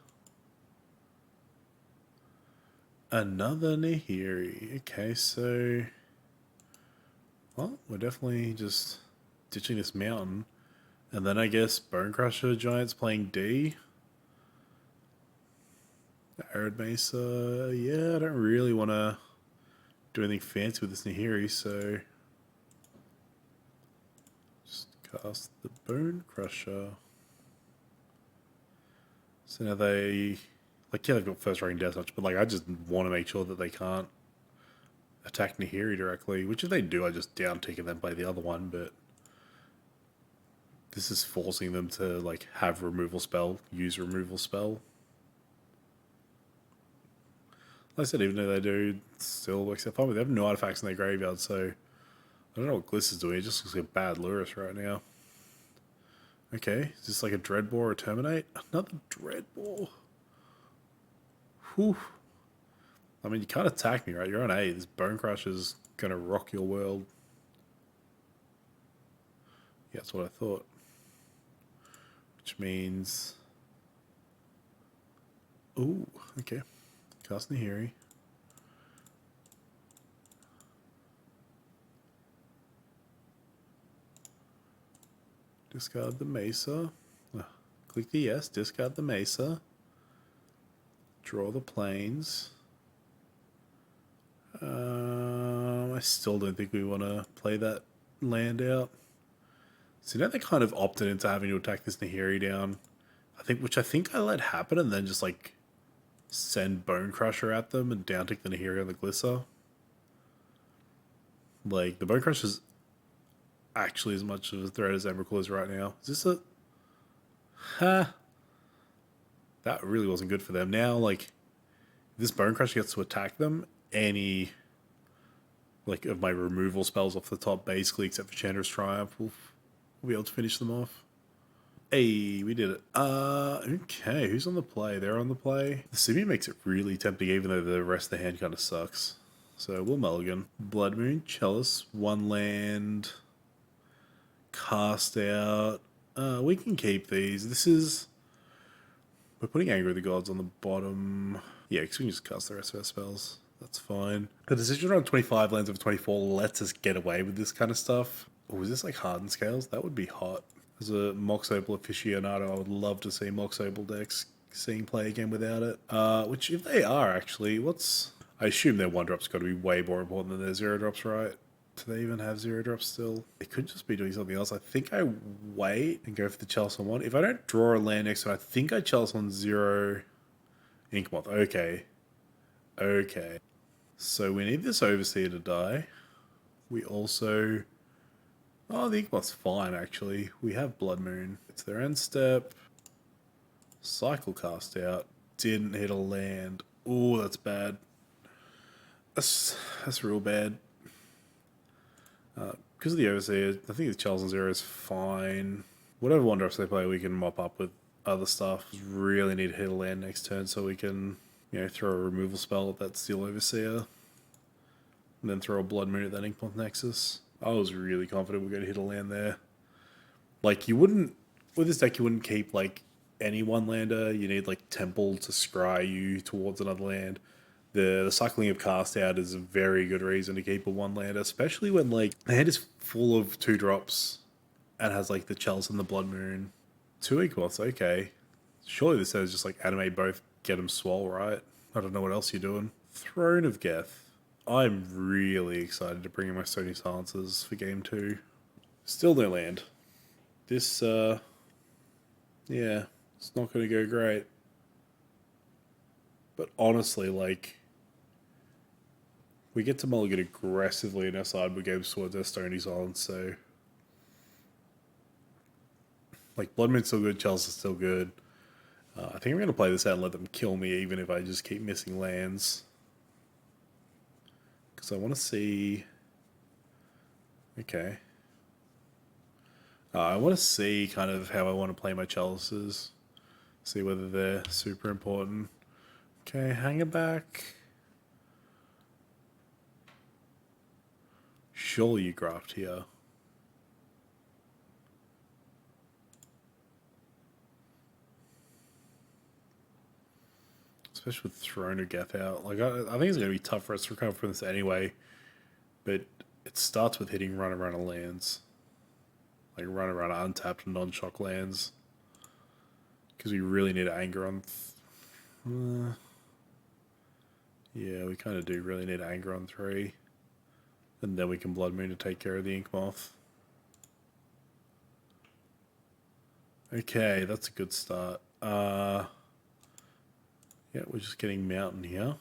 S1: Another Nahiri. Okay, so... Well, we're definitely just ditching this mountain. And then I guess Bone Crusher Giants playing D. Arid Mesa. Yeah, I don't really want to do anything fancy with this Nahiri, so... Just cast the Bone Crusher. So now they... Like, yeah, they've got first rank Death Touch, but like, I just want to make sure that they can't attack Nahiri directly, which if they do, I just down tick and then play the other one, but this is forcing them to like have removal spell, use removal spell. Like I said, even though they do, it still works out fine, but they have no artifacts in their graveyard, so I don't know what Gliss is doing. It just looks like a bad Lurrus right now. Okay, is this like a Dreadball or a Terminate? Another Dreadball. Whew. I mean, you can't attack me, right? You're on A. This Bone Crusher's gonna rock your world. Yeah, that's what I thought. Which means... Ooh, okay. Cast Nahiri. Discard the Mesa. Click the yes, discard the Mesa. Draw the plains. I still don't think we want to play that land out. So now they kind of opted into having to attack this Nahiri down. Which I think I let happen and then just like send Bone Crusher at them and down tick the Nahiri on the Glisser. Like, the Bone Crush is actually as much of a threat as Emrakul is right now. Is this a... Ha! That really wasn't good for them. Now, like, this Bone Crush gets to attack them, any, like, of my removal spells off the top, basically, except for Chandra's Triumph, we'll be able to finish them off. Hey, we did it. Okay, who's on the play? They're on the play. The Simeon makes it really tempting, even though the rest of the hand kind of sucks. So we'll mulligan. Blood Moon, Chalice, one land, cast out. We can keep these. This is... We're putting Anger of the Gods on the bottom. Yeah, because we can just cast the rest of our spells. That's fine. The decision around 25 lands over 24 lets us get away with this kind of stuff. Oh, is this like Hardened Scales? That would be hot. As a Mox Opal aficionado, I would love to see Mox Opal decks seeing play again without it. Which, if they are actually, what's... I assume their 1-drop's got to be way more important than their 0-drops, right? Do they even have 0-drops still? They could just be doing something else. I think I wait and go for the Chalice on 1. If I don't draw a land next time, I think I Chalice on 0 Inkmoth. Okay. Okay. So we need this Overseer to die. We also... Oh, the Inkmoth's fine, actually. We have Blood Moon. It's their end step. Cycle cast out. Didn't hit a land. Oh, that's bad. That's real bad. Because of the Overseer, I think the Charles on 0 is fine. Whatever 1-drops they play, we can mop up with other stuff. Really need to hit a land next turn so we can, you know, throw a removal spell at that Steel Overseer. And then throw a Blood Moon at that Inkmoth Nexus. I was really confident we're going to hit a land there. Like, you wouldn't... With this deck, you wouldn't keep, like, any one-lander. You need, like, Temple to scry you towards another land. The cycling of cast out is a very good reason to keep a one-lander, especially when, like, the hand is full of 2-drops and has, like, the Chalice and the Blood Moon. 2 Inkmoths, okay. Surely this says just, like, animate both, get them swole, right? I don't know what else you're doing. Throne of Geth. I'm really excited to bring in my Stony Silencers for game 2. Still no land. This, yeah, it's not going to go great. But honestly, like, we get to mulligan aggressively in our sideboard games towards our Stony Silence, so... Like, Blood Moon's still good, Chalice is still good. I think I'm going to play this out and let them kill me, even if I just keep missing lands. Because I want to see... Okay. I want to see kind of how I want to play my Chalices. See whether they're super important. Okay, hang it back. Surely you graft here. Especially with Throne of Geth out. Like, I think it's going to be tough for us to recover from this anyway. But it starts with hitting run around lands. Like, run around untapped non-shock lands. Because we really need anger on... yeah, we kind of do really need anger on 3. And then we can Blood Moon to take care of the Inkmoth. Okay, that's a good start. Yeah, we're just getting Mountain here.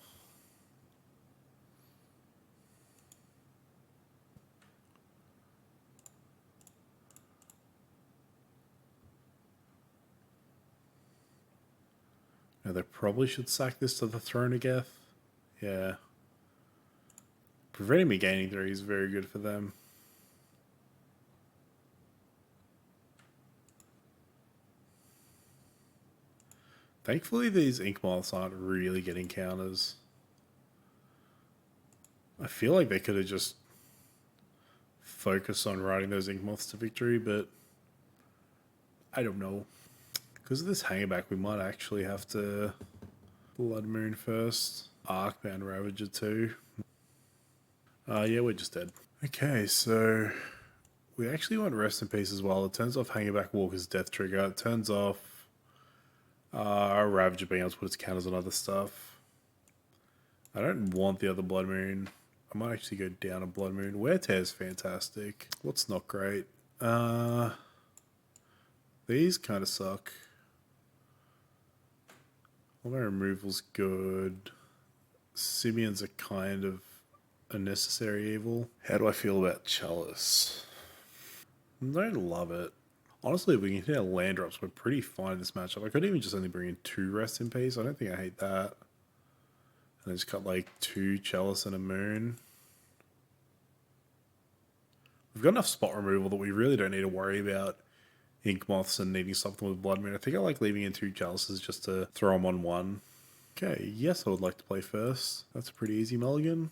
S1: Now they probably should sack this to the Throne of Geth. Yeah. Preventing me gaining 3 is very good for them. Thankfully, these Inkmoths aren't really getting counters. I feel like they could have just focused on riding those Inkmoths to victory, but I don't know. Because of this hangback, we might actually have to Blood Moon first. Arcbound Ravager too. Yeah, we're just dead. Okay, so we actually want Rest in Peace as well. It turns off Hangback Walker's death trigger. It turns off our Ravager being able to put its counters on other stuff. I don't want the other Blood Moon. I might actually go down a Blood Moon. Wear Tear's fantastic. What's not great? These kind of suck. All my removal's good. Simeons are kind of a necessary evil. How do I feel about Chalice? I don't love it. Honestly, if we can hit our land drops, we're pretty fine in this matchup. I could even just only bring in 2 Rest in Peace. I don't think I hate that. And I just cut like 2 Chalice and a Moon. We've got enough spot removal that we really don't need to worry about Ink Moths and needing something with Blood Moon. I think I like leaving in 2 Chalices just to throw them on 1. Okay, yes, I would like to play first. That's a pretty easy mulligan.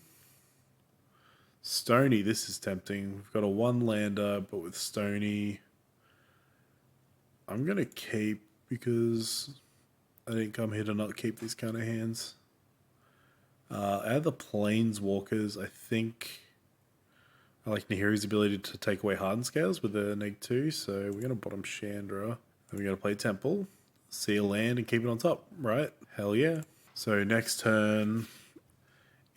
S1: Stony, this is tempting. We've got a 1-lander, but with Stony, I'm going to keep because I didn't come here to not keep these kind of hands. Out of the Planeswalkers, I think I like Nahiri's ability to take away Hardened Scales with the -2, so we're going to bottom Chandra. And we're going to play Temple, see a land, and keep it on top, right? Hell yeah. So next turn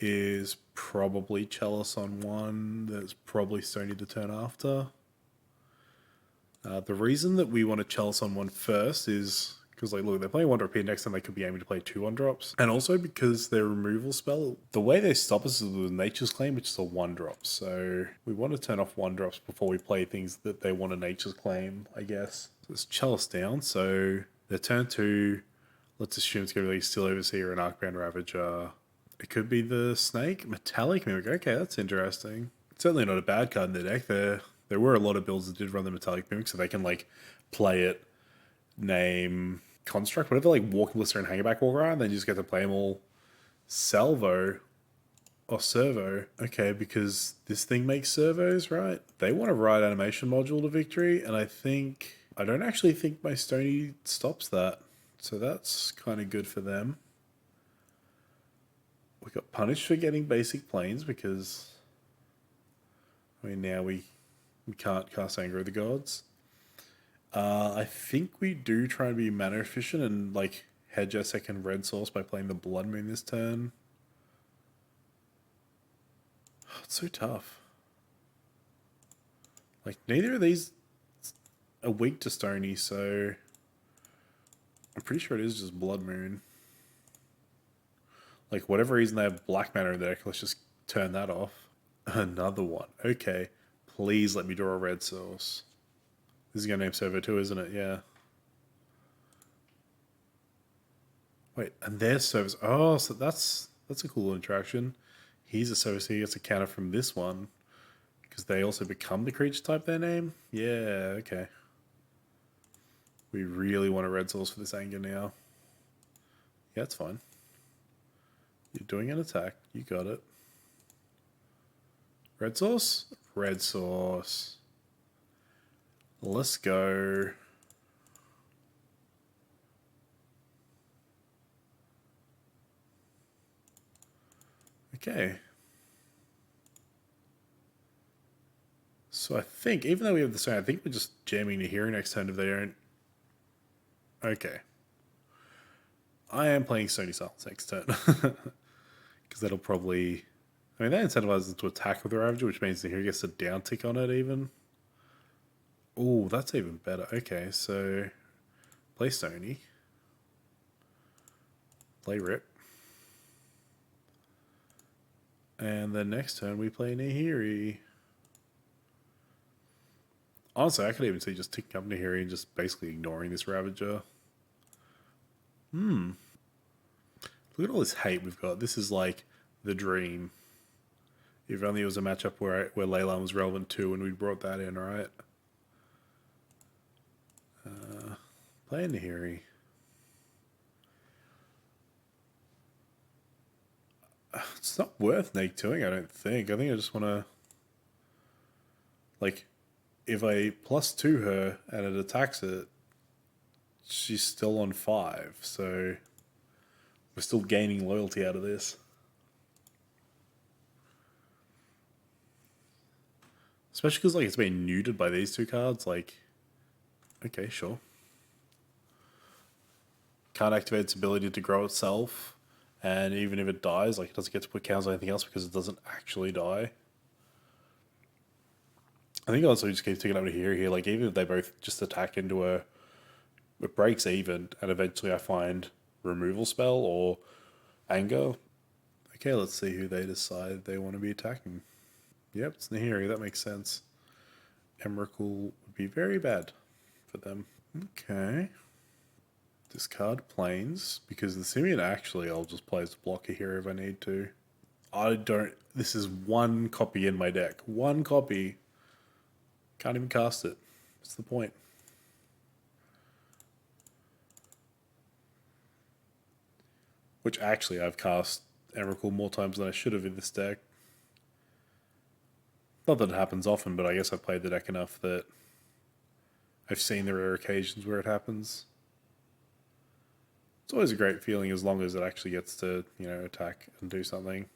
S1: is probably Chalice on 1. There's probably Stony to turn after. The reason that we want to Chalice on 1 first is because, like, look, they're playing 1-drop here. Next time they could be aiming to play 2 1-drops. And also because their removal spell, the way they stop us is with Nature's Claim, which is a 1-drop. So we want to turn off 1-drops before we play things that they want a Nature's Claim, I guess. So it's Chalice down. So their turn 2, let's assume it's going to be Still Overseer and Arcbound Ravager. It could be the Snake. Metallic Mimic. Okay, that's interesting. It's certainly not a bad card in the deck. There were a lot of builds that did run the Metallic Mimic, so they can, like, play it, name, construct, whatever, like Walking Blister and Hangerback Walker are, and then you just get to play them all salvo or servo. Okay, because this thing makes servos, right? They want to ride Animation Module to victory, and I don't actually think my Stony stops that. So that's kind of good for them. We got punished for getting basic planes because, I mean, now we can't cast Anger of the Gods. I think we do try and be mana efficient and, like, hedge our second red source by playing the Blood Moon this turn. Oh, it's so tough. Like, neither of these are weak to Stony, so I'm pretty sure it is just Blood Moon. Like, whatever reason they have black mana in the deck, let's just turn that off. Another one. Okay. Please let me draw a red source. This is going to name server too, isn't it? Yeah. Wait, and their service. Oh, so that's a cool interaction. He's a service, he gets a counter from this one. Because they also become the creature type their name? Yeah, okay. We really want a red source for this anger now. Yeah, it's fine. You're doing an attack. You got it. Red source? Red source. Let's go. Okay. So I think, even though we have the same, I think we're just jamming the hero next turn if they don't. Okay. I am playing Sony Silence next turn. Because that'll probably... I mean, that incentivizes them to attack with the Ravager, which means the hero gets a down tick on it even. Oh, that's even better. Okay, so... Play Sony. Play Rip. And then next turn we play Nahiri. Honestly, I could even see just ticking up Nahiri and just basically ignoring this Ravager. Look at all this hate we've got. This is like the dream. If only it was a matchup where Leyline was relevant too and we brought that in, right? Play Nahiri. It's not worth Nate 2ing, I don't think. I think I just want to... Like, if I +2 her and it attacks it, she's still on 5, so we're still gaining loyalty out of this. Especially because, like, it's been neutered by these 2 cards, like... Okay, sure. Can't activate its ability to grow itself, and even if it dies, like, it doesn't get to put counters on anything else because it doesn't actually die. I think also just keeps taking up to here. Like, even if they both just attack into it breaks even, and eventually I find removal spell or anger. Okay, let's see who they decide they want to be attacking. Yep, it's Nahiri. That makes sense. Emrakul would be very bad for them. Okay. Discard planes, because the Simian actually I'll just play as a blocker here if I need to. I don't... This is one copy in my deck. One copy. Can't even cast it. What's the point? Which actually I've cast Emrakul more times than I should have in this deck. Not that it happens often, but I guess I've played the deck enough that I've seen the rare occasions where it happens. It's always a great feeling as long as it actually gets to, attack and do something.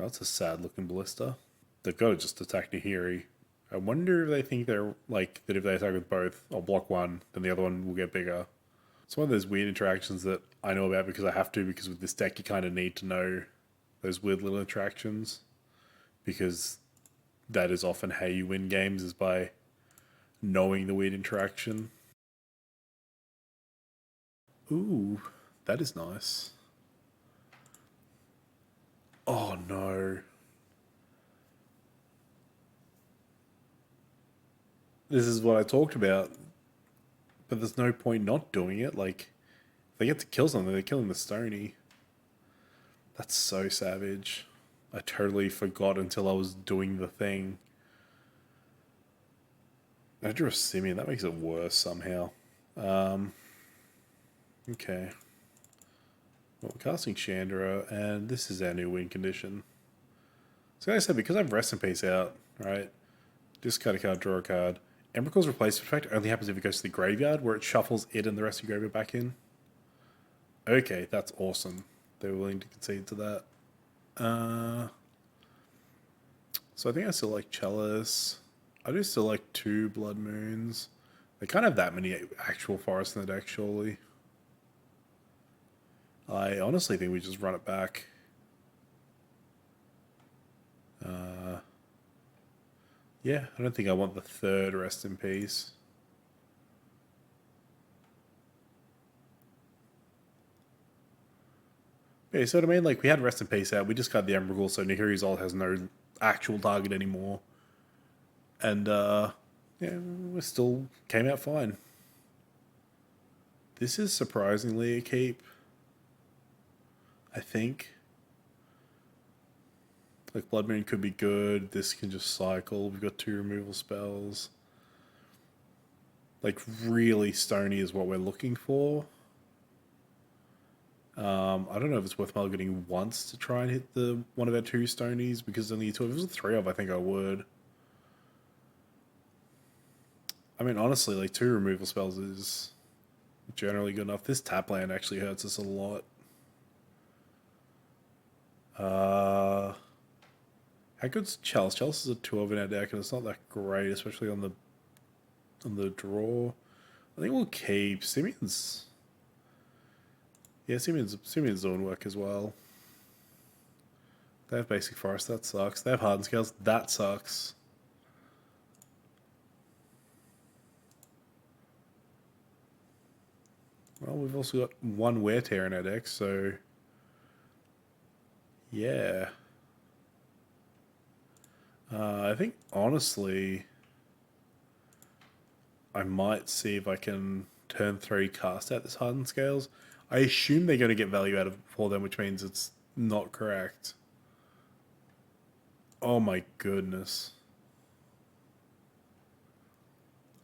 S1: Oh, that's a sad looking ballista. They've got to just attack Nahiri. I wonder if they think they're like that if they attack with both, I'll block one, then the other one will get bigger. It's one of those weird interactions that I know about because I have to, because with this deck you kind of need to know those weird little interactions. Because that is often how you win games, is by knowing the weird interaction. Ooh, that is nice. Oh no. This is what I talked about. But there's no point not doing it. Like, if they get to kill something, they're killing the Stony. That's so savage. I totally forgot until I was doing the thing. I drew a Simian. That makes it worse somehow. Okay. Well, we're casting Chandra, and this is our new win condition. So like I said, because I have Rest in Peace out, right? Discard a card, draw a card. Emrakul's replacement effect only happens if it goes to the graveyard, where it shuffles it and the rest of your graveyard back in. Okay, that's awesome. They were willing to concede to that. So I think I still like Chalice. I do still like 2 Blood Moons. They can't have that many actual forests in the deck, surely. I honestly think we just run it back. Yeah, I don't think I want the 3rd Rest in Peace. Yeah, so what I mean, like, we had Rest in Peace out, we just got the Emrakul, so Nahiri's Ult has no actual target anymore. And, yeah, we still came out fine. This is surprisingly a keep, I think. Like, Blood Moon could be good, this can just cycle, we've got 2 removal spells. Like, really stony is what we're looking for. I don't know if it's worthwhile getting once to try and hit the one of our 2 stonies, because only 2. If it was a 3 of, I think I would. I mean, honestly, like 2 removal spells is generally good enough. This tap land actually hurts us a lot. How good's Chalice? Chalice is a 2 of in our deck, and it's not that great, especially on the draw. I think we'll keep Simian's. Yeah, Simian's doing work as well. They have Basic Forest, that sucks. They have Hardened Scales, that sucks. Well, we've also got 1 Wear Tear in our deck, so yeah. I think, honestly, I might see if I can turn 3 cast out this Hardened Scales. I assume they're going to get value out of it before then, which means it's not correct. Oh my goodness.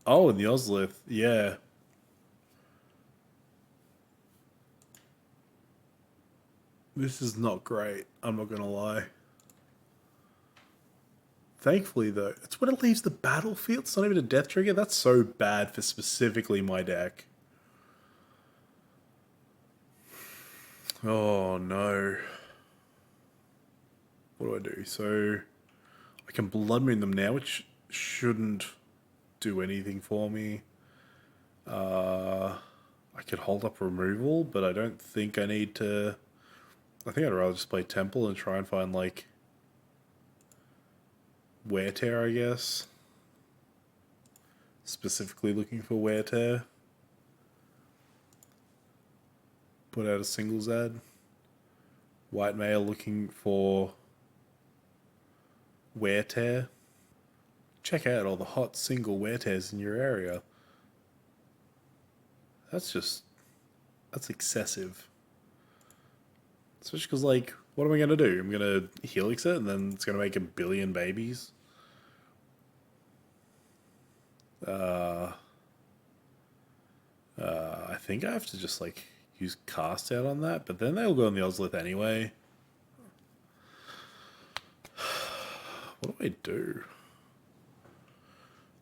S1: Oh, and the Ozlith, yeah. This is not great, I'm not going to lie. Thankfully, though, it's when it leaves the battlefield. It's not even a death trigger. That's so bad for specifically my deck. Oh, no. What do? So, I can Blood Moon them now, which shouldn't do anything for me. I could hold up removal, but I don't think I need to... I think I'd rather just play Temple and try and find, like, Wear Tear, I guess. Specifically looking for Wear Tear. Put out a singles ad. White male looking for wear tear. Check out all the hot single wear tears in your area. That's excessive. Especially because, like, what am I going to do? I'm going to helix it and then it's going to make a billion babies? I think I have to just, like, use cast out on that, but then they'll go on the Ozlith anyway. What do I do?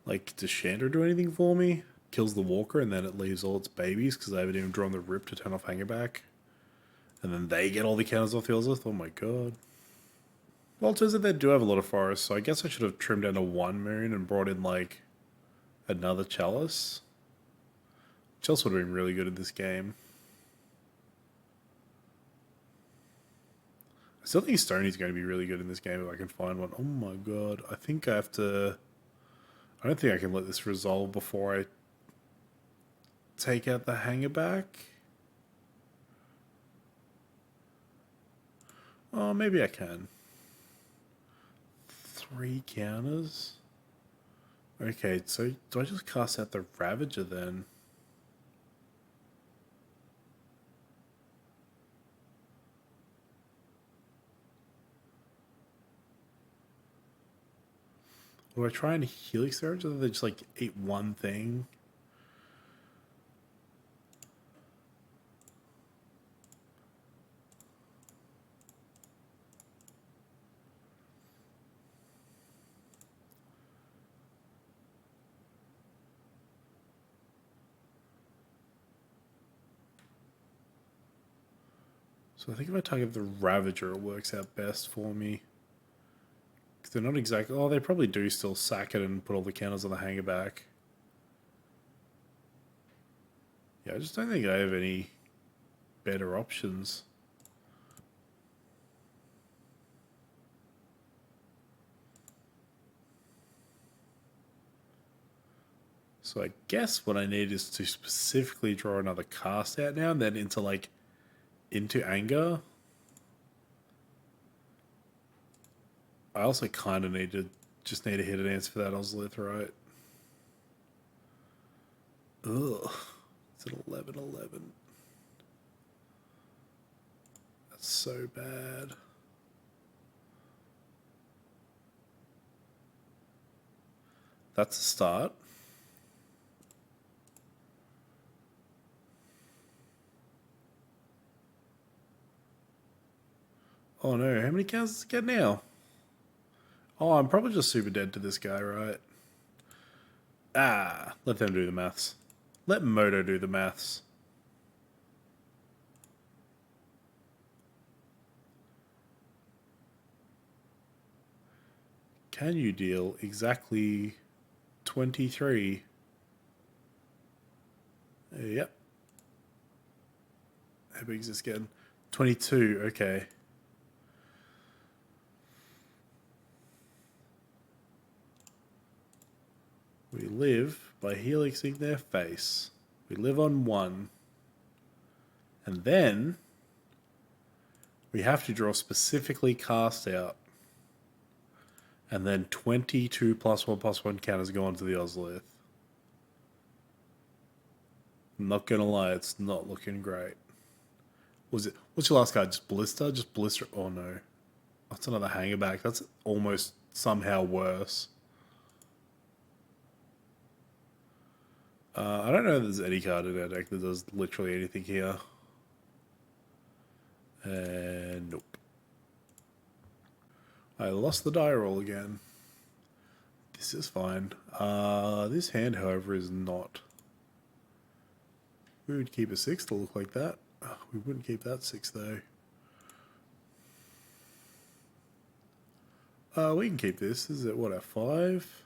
S1: Like, does Chandra do anything for me? Kills the walker and then it leaves all its babies because I haven't even drawn the rip to turn off Hangerback. And then they get all the counters off the Ozlith? Oh my god. Well, it turns out they do have a lot of forests, so I guess I should have trimmed down to one moon and brought in, like, another chalice. Chalice would have been really good in this game. I still think Stoney's going to be really good in this game if I can find one. Oh my god. I think I have to... I don't think I can let this resolve before I take out the hanger back. Oh, maybe I can. 3 counters? Okay, so do I just cast out the Ravager then? Do I try and Helix the Ravager? Or do they just like eat one thing? So I think if I target the Ravager, it works out best for me. Because they're not exactly... Oh, they probably do still sack it and put all the counters on the hanger back. Yeah, I just don't think I have any better options. So I guess what I need is to specifically draw another cast out now and then into anger. I also kind of need to hit an answer for that Ozlith, right? Ugh. It's an 11-11. That's so bad. That's a start. Oh no, how many counts does it get now? Oh, I'm probably just super dead to this guy, right? Ah, let them do the maths. Let Moto do the maths. Can you deal exactly 23? Yep. How big is this getting? 22, okay. We live by helixing their face. We live on 1. And then we have to draw specifically cast out. And then 22 +1/+1 counters go onto the Ozlith. I'm not gonna lie, it's not looking great. What's your last card? Just Blister? Just Blister? Oh no. That's another Hangerback. That's almost somehow worse. I don't know if there's any card in our deck that does literally anything here. And nope. I lost the die roll again. This is fine. This hand, however, is not. We would keep a 6 to look like that. We wouldn't keep that 6 though. We can keep this. This is at what, a 5?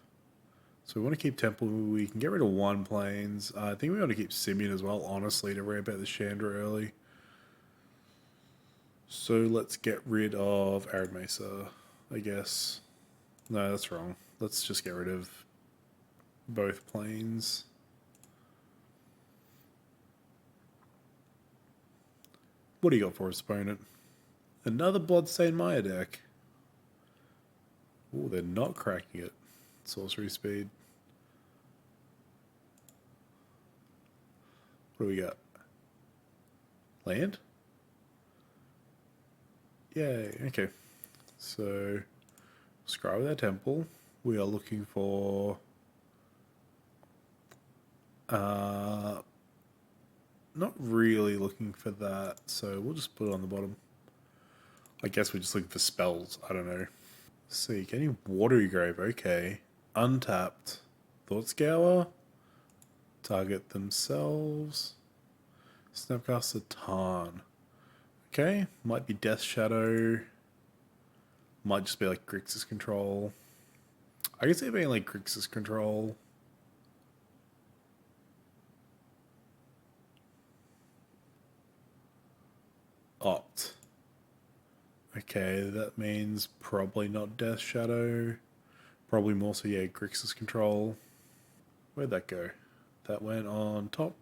S1: So we want to keep Temple. We can get rid of 1 Plains. I think we want to keep Simeon as well, honestly, to ramp out the Chandra early. So let's get rid of Arid Mesa, I guess. No, that's wrong. Let's just get rid of both Plains. What do you got for us, opponent? Another Bloodstained Maya deck. Oh, they're not cracking it. Sorcery speed. What do we got? Land? Yay, okay. So, Scry with our temple. We are looking for... not really looking for that, so we'll just put it on the bottom. I guess we're just looking for spells, I don't know. Let's see, getting Watery Grave, okay. Untapped. Thought Scour. Target themselves. Snapcaster Tarn. Okay, might be Death Shadow. Might just be like Grixis Control. I can see it being like Grixis Control. Opt. Okay, that means probably not Death Shadow. Probably more so, yeah, Grixis Control. Where'd that go? That went on top.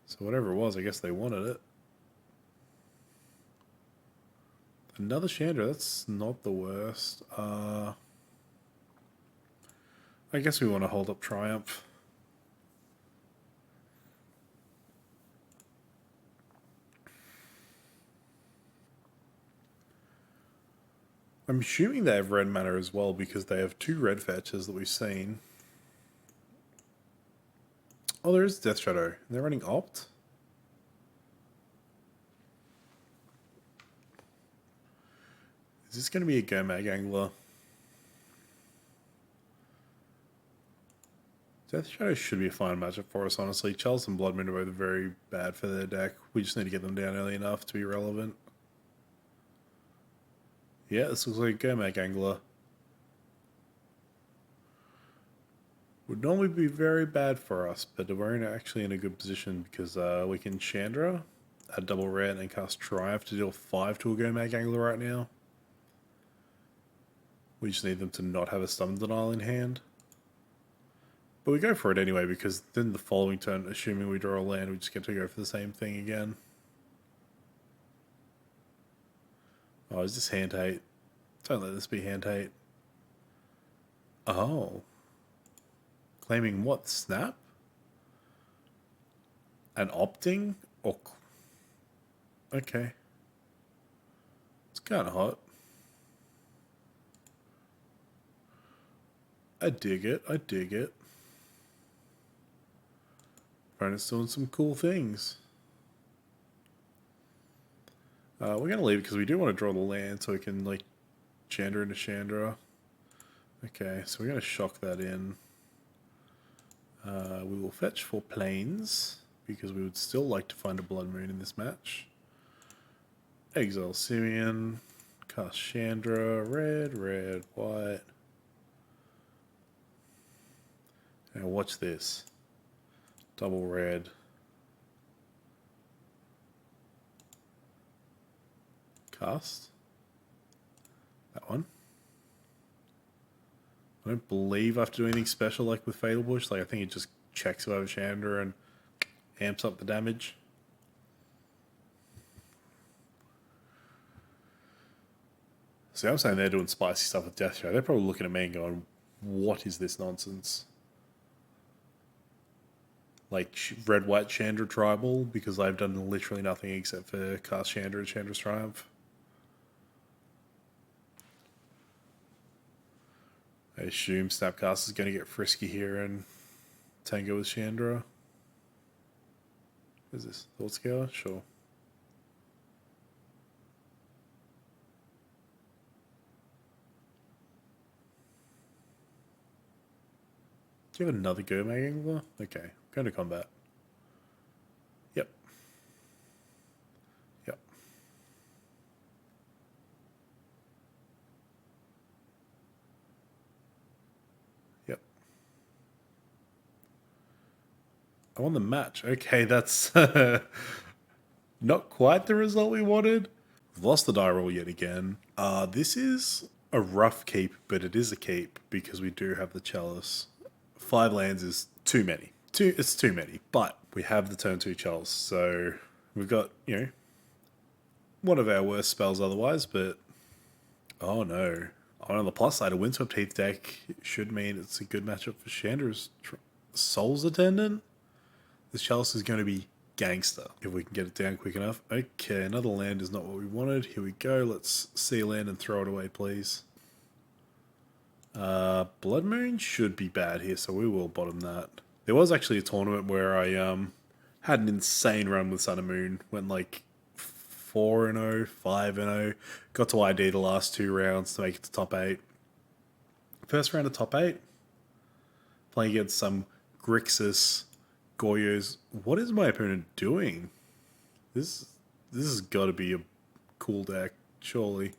S1: So whatever it was, I guess they wanted it. Another Chandra, that's not the worst. I guess we want to hold up Triumph. I'm assuming they have red mana as well because they have 2 red fetches that we've seen. Oh, there is Death Shadow. They're running Opt? Is this going to be a Gomag Angler? Death Shadow should be a fine matchup for us, honestly. Chalice and Blood Moon are both very bad for their deck. We just need to get them down early enough to be relevant. Yeah, this looks like a Gomag Angler. Would normally be very bad for us, but we're actually in a good position because we can Chandra, add double red, and cast Triumph to deal 5 to a Gomag Angler right now. We just need them to not have a Summon Denial in hand. But we go for it anyway because then the following turn, assuming we draw a land, we just get to go for the same thing again. Oh, is this hand hate? Don't let this be hand hate. Oh. Claiming what? Snap? And opting? Or... Okay. It's kind of hot. I dig it. I dig it. Opponent's doing some cool things. We're going to leave because we do want to draw the land so we can, like, Chandra into Chandra. Okay, so we're going to shock that in. We will fetch for planes because we would still like to find a Blood Moon in this match. Exile Simeon. Cast Chandra. Red, red, white. Now watch this. Double red. Cast. That one. I don't believe I have to do anything special like with Fatal Bush. Like I think it just checks over Chandra and amps up the damage. See, I'm saying they're doing spicy stuff with Death Shadow. They're probably looking at me and going, what is this nonsense? Like red-white Chandra Tribal, because I've done literally nothing except for cast Chandra and Chandra's Triumph. I assume Snapcast is going to get frisky here and tango with Chandra. What is this? Thought Scour? Sure. Do you have another Gomag Angler? Okay, go to combat. Yep. Yep. Yep. I won the match. Okay, that's not quite the result we wanted. We've lost the die roll yet again. This is a rough keep, but it is a keep because we do have the Chalice. 5 lands is too many. It's too many, but we have the turn 2 Chalice, so we've got, you know, one of our worst spells otherwise, but oh no. On the plus side, a Windswept Heath deck should mean it's a good matchup for Chandra's Soul's Attendant. This Chalice is going to be gangster if we can get it down quick enough. Okay, another land is not what we wanted. Here we go. Let's see land and throw it away, please. Blood Moon should be bad here, so we will bottom that. There was actually a tournament where I had an insane run with Sun and Moon. Went like 4-0, 5-0. Got to ID the last 2 rounds to make it to top 8. First round of top 8. Playing against some Grixis Goyos. What is my opponent doing? This has got to be a cool deck, surely.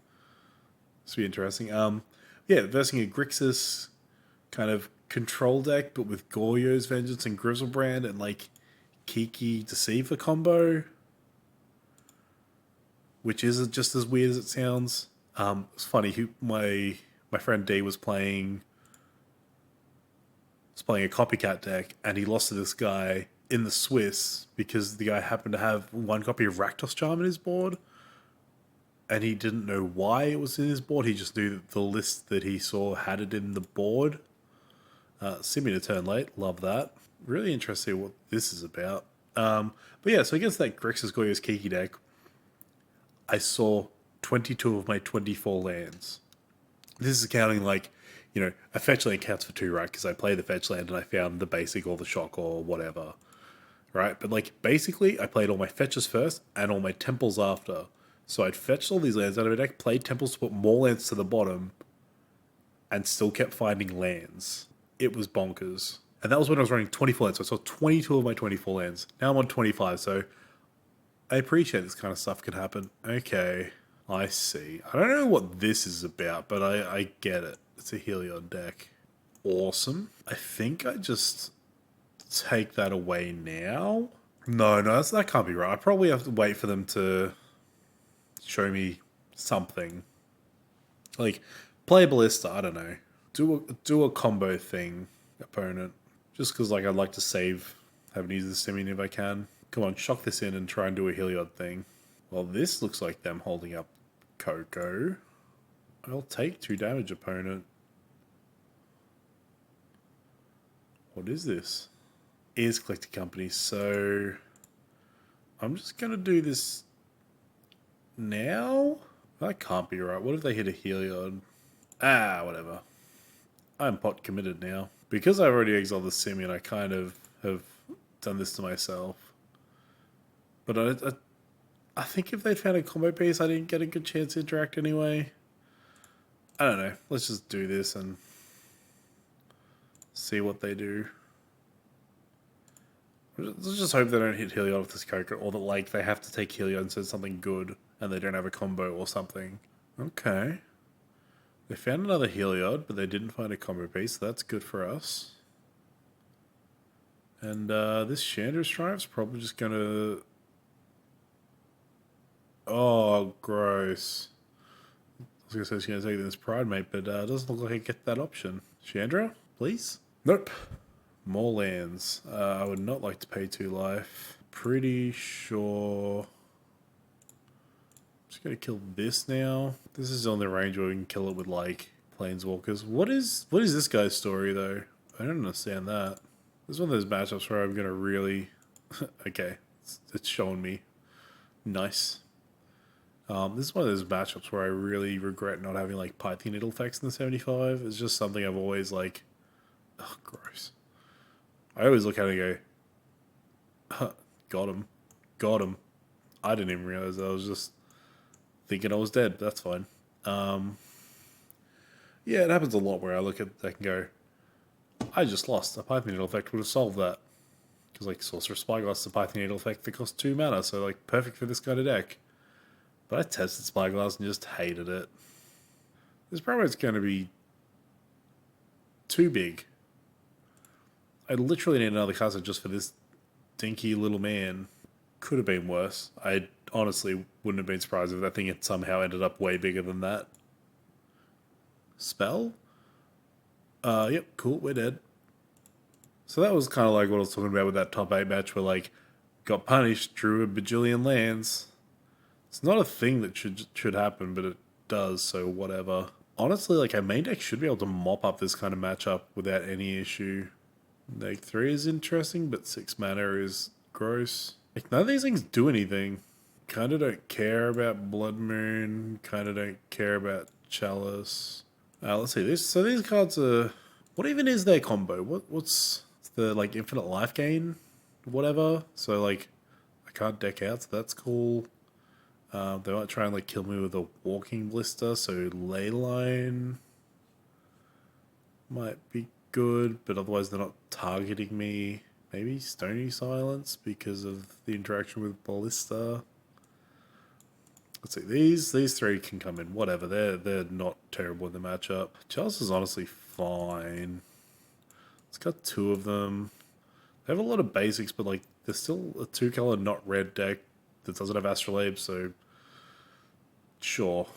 S1: This will be interesting. Yeah, versing a Grixis kind of control deck, but with Goyos Vengeance and Grizzlebrand and like Kiki Deceiver combo, which is just as weird as it sounds. It's funny. My friend D was playing a copycat deck, and he lost to this guy in the Swiss because the guy happened to have 1 copy of Rakdos Charm in his board, and he didn't know why it was in his board. He just knew that the list that he saw had it in the board. Similar to turn late, love that. Really interesting what this is about. But yeah, so against that Grixis Goyos Kiki deck, I saw 22 of my 24 lands. This is counting like, a fetch land counts for 2, right? Because I played the fetch land and I found the basic or the shock or whatever, right? But like basically, I played all my fetches first and all my temples after. So I'd fetched all these lands out of my deck, played temples to put more lands to the bottom, and still kept finding lands. It was bonkers. And that was when I was running 24 lands. So I saw 22 of my 24 lands. Now I'm on 25, so I appreciate this kind of stuff can happen. Okay, I see. I don't know what this is about, but I get it. It's a Heliod deck. Awesome. I think I just take that away now. No, that can't be right. I probably have to wait for them to show me something. Like, play Ballista, I don't know. Do a combo thing, opponent. Just because like I'd like to save having to use the Simeon if I can. Come on, shock this in and try and do a Heliod thing. Well, this looks like them holding up Coco. I'll take 2 damage, opponent. What is this? Is Collecting Company, so I'm just going to do this now? That can't be right. What if they hit a Heliod? Whatever. I'm pot committed now. Because I've already exiled the Simeon, I kind of have done this to myself. But I think if they'd found a combo piece, I didn't get a good chance to interact anyway. I don't know. Let's just do this and see what they do. Let's just hope they don't hit Heliod with this Coco, or that like they have to take Heliod and say something good and they don't have a combo or something. Okay. They found another Heliod, but they didn't find a combo piece, so that's good for us. And this Chandra's Triumph's probably just gonna... Oh, gross. I was gonna say it's gonna take this Pride Mate, but it doesn't look like I get that option. Chandra, please? Nope. More lands. I would not like to pay 2 life. Pretty sure... Just gonna kill this now. This is on the range where we can kill it with like Planeswalkers. What is this guy's story though? I don't understand that. This is one of those matchups where I'm gonna really... Okay, it's showing me. Nice. This is one of those matchups where I really regret not having like Python Needle effects in the 75. It's just something I've always like... Oh, gross. I always look at it and go, got him. Got him. I didn't even realize that. I was just thinking I was dead. That's fine. Yeah, it happens a lot where I look at that and go, I just lost. A Python Needle effect would have solved that. Because like Sorcerer Spyglass is a Python Needle effect that costs 2 mana, so like perfect for this kind of deck. But I tested Spyglass and just hated it. This promo is going to be too big. I literally need another caster just for this dinky little man. Could have been worse. I honestly wouldn't have been surprised if that thing had somehow ended up way bigger than that. Spell? Yep, cool, we're dead. So that was kind of like what I was talking about with that top 8 match where like, got punished, drew a bajillion lands. It's not a thing that should happen, but it does, so whatever. Honestly, like, our main deck should be able to mop up this kind of matchup without any issue. Like, 3 is interesting, but 6 mana is gross. Like, none of these things do anything. Kinda don't care about Blood Moon. Kinda don't care about Chalice. Let's see. So these cards are... What even is their combo? What's the, like, infinite life gain? Whatever. So, like, I can't deck out, so that's cool. They might try and, like, kill me with a Walking Blister, so Leyline might be good, but otherwise they're not targeting me. Maybe Stony Silence because of the interaction with Ballista. Let's see, these 3 can come in, whatever. They're not terrible in the matchup. Chalice is honestly fine. It's got 2 of them. They have a lot of basics, but like there's still a 2-color not red deck that doesn't have Astrolabe, so sure.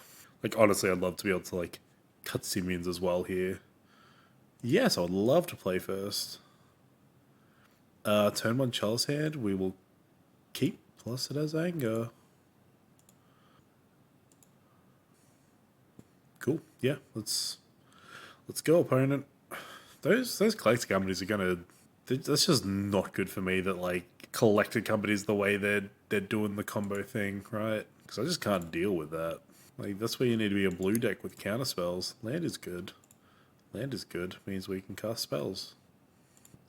S1: Like honestly, I'd love to be able to like cut Simians as well here. Yes, I would love to play first. Turn 1 Chalice hand, we will keep, plus it has anger. Cool. Yeah, let's go, opponent. Those collector companies are gonna. That's just not good for me. That like collector companies the way they're doing the combo thing, right? Because I just can't deal with that. Like that's where you need to be a blue deck with counter spells. Land is good. Land is good. Means we can cast spells.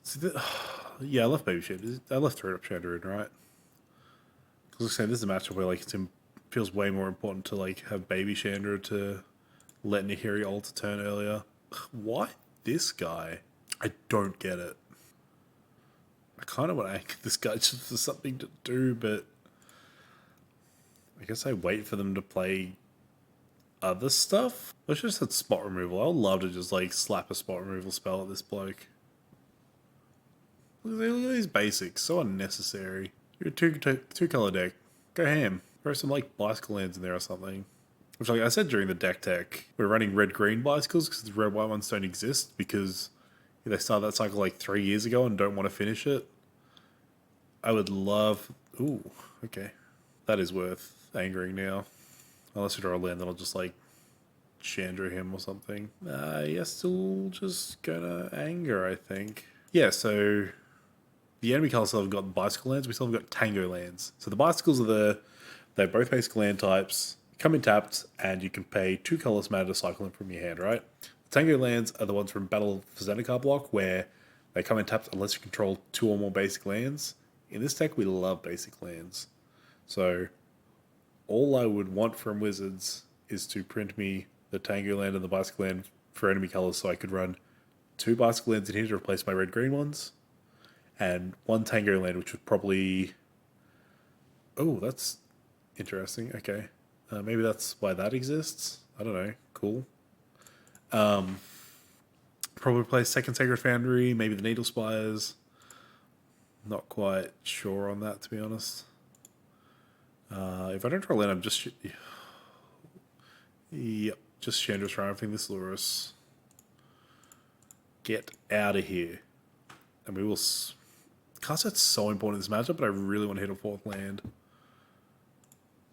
S1: See, yeah, I left Baby Shander. I left Thread Up Shander in, right? Because I was saying this is a matchup where like it feels way more important to like have Baby Shander to let Nahiri ult a turn earlier. Why this guy? I don't get it. I kind of want to anchor this guy just for something to do, but I guess I wait for them to play other stuff. Let's just hit spot removal. I would love to just like slap a spot removal spell at this bloke. Look at these basics, so unnecessary. You're a two color deck. Go ham. Throw some like bicycle lands in there or something. Which, like I said during the deck tech, we're running red-green bicycles because the red-white ones don't exist because they started that cycle like 3 years ago and don't want to finish it. I would love... Ooh, okay. That is worth angering now. Unless we draw a land, then I'll just like Chandra him or something. Yes, still just gonna anger, I think. Yeah, so the enemy colors still have got bicycle lands, we still have got tango lands. So the bicycles are they're both basic land types. Come in tapped, and you can pay 2 colorless mana to cycle them from your hand, right? The Tango lands are the ones from Battle for Zendikar block, where they come in tapped unless you control 2 or more basic lands. In this deck, we love basic lands. So, all I would want from Wizards is to print me the Tango land and the Bicycle land for enemy colors so I could run 2 Bicycle lands in here to replace my red-green ones, and 1 Tango land, which would probably... Oh, that's interesting. Okay. Maybe that's why that exists. I don't know. Cool. Probably play Second Sacred Foundry, maybe the Needle Spires. Not quite sure on that, to be honest. If I don't draw land, I'm just... Yep, just Chandra's triumphing this Lurus. Get out of here. And we will... Cast's so important in this matchup, but I really want to hit a 4th land.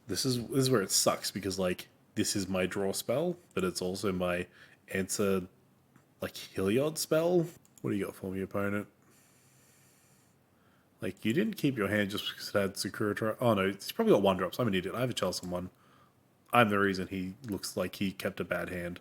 S1: This is where it sucks, because, like, this is my draw spell, but it's also my answer, like, Heliod spell. What do you got for me, opponent? Like, you didn't keep your hand just because it had Sakura. Oh, no, it's probably got 1-drops. I'm an idiot. I have a Chalice on 1. I'm the reason he looks like he kept a bad hand.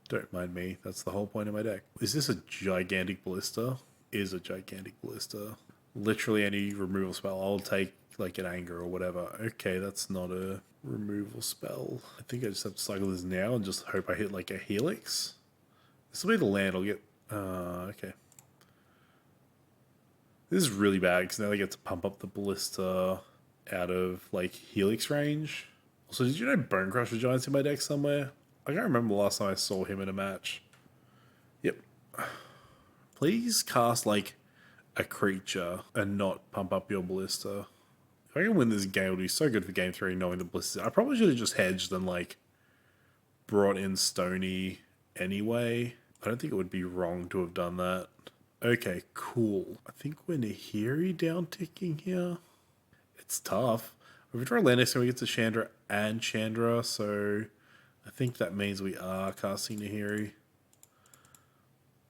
S1: Don't mind me. That's the whole point of my deck. Is this a gigantic ballista? Is a gigantic ballista. Literally any removal spell. I'll take like an anger or whatever. Okay, that's not a removal spell. I think I just have to cycle this now and just hope I hit like a Helix. This will be the land I'll get. Okay. This is really bad because now they get to pump up the ballista out of like Helix range. Also, did you know Bone Crusher Giant's in my deck somewhere? I can't remember the last time I saw him in a match. Yep. Please cast like a creature and not pump up your ballista. If I can win this game, it'll be so good for game 3 knowing the ballista. I probably should have just hedged and like brought in Stony anyway. I don't think it would be wrong to have done that. Okay, cool. I think we're Nahiri down ticking here. It's tough. If we draw land next time, we get to Chandra and Chandra, so I think that means we are casting Nahiri.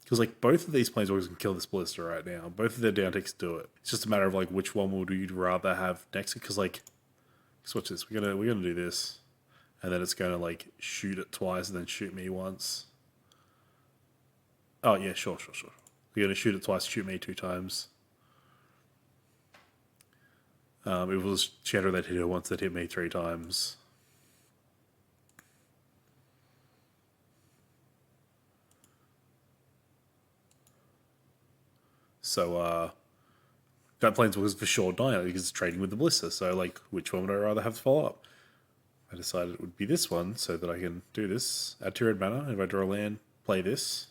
S1: Because like both of these planeswalkers can kill this Ballista right now. Both of their down ticks do it. It's just a matter of like which one would you rather have next. Because like, let's watch this. We're gonna do this, and then it's gonna like shoot it twice and then shoot me once. Oh yeah, sure. We're gonna shoot it twice, shoot me 2 times. If it was Shadow that hit her once, that hit me 3 times. So that planeswalker was for sure dying because it's trading with the Ballista. So like, which one would I rather have to follow up? I decided it would be this one so that I can do this. Add 2 red mana. If I draw a land, play this.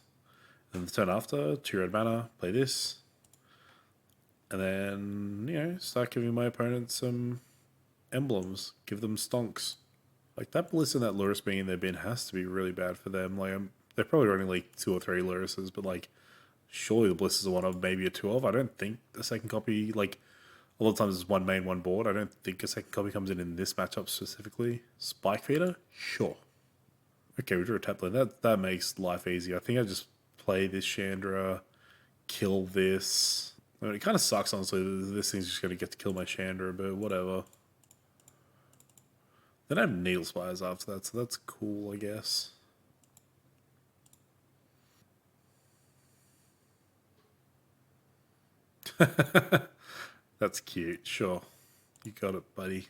S1: And the turn after, 2 red mana, play this. And then, start giving my opponent some emblems. Give them stonks. Like, that Ballista and that Lurrus being in their bin has to be really bad for them. Like, they're probably running like 2 or 3 Lurruses, but like, surely the Ballista's a 1 of, maybe a 2 of. I don't think the second copy, like, a lot of times it's 1 main, 1 board. I don't think a second copy comes in this matchup specifically. Spike Feeder? Sure. Okay, we drew a tap land. That makes life easy. I think I just play this Chandra, kill this. I mean, it kind of sucks, honestly. This thing's just going to get to kill my Chandra, but whatever. Then I have Needle Spires after that, so that's cool, I guess. That's cute, sure. You got it, buddy.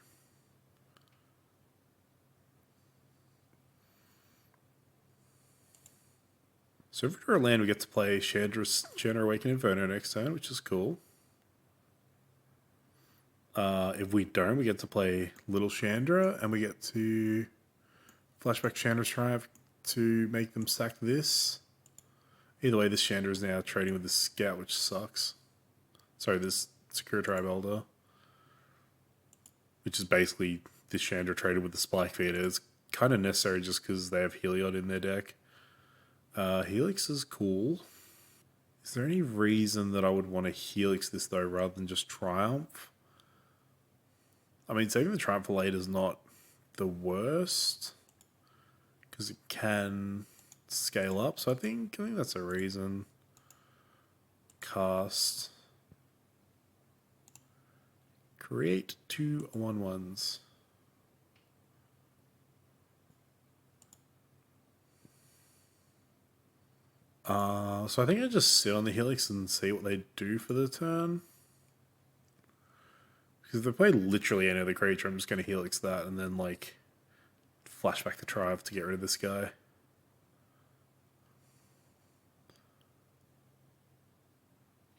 S1: So if we draw a land, we get to play Chandra Awakened Inferno next turn, which is cool. If we don't, we get to play Little Chandra, and we get to flashback Chandra's Triumph to make them sack this. Either way, this Chandra is now trading with the Scout, which sucks. Sorry, this Secure Tribe Elder. Which is basically this Chandra traded with the Spike Feeder. It's kind of necessary just because they have Heliod in their deck. Helix is cool. Is there any reason that I would want to Helix this though rather than just Triumph? I mean, saving the Triumph for later is not the worst because it can scale up. So I think that's a reason. Cast. Create 2 1/1s. So I think I just sit on the Helix and see what they do for the turn. Because if they play literally any other creature, I'm just going to Helix that and then, like, flashback the Triumph to get rid of this guy.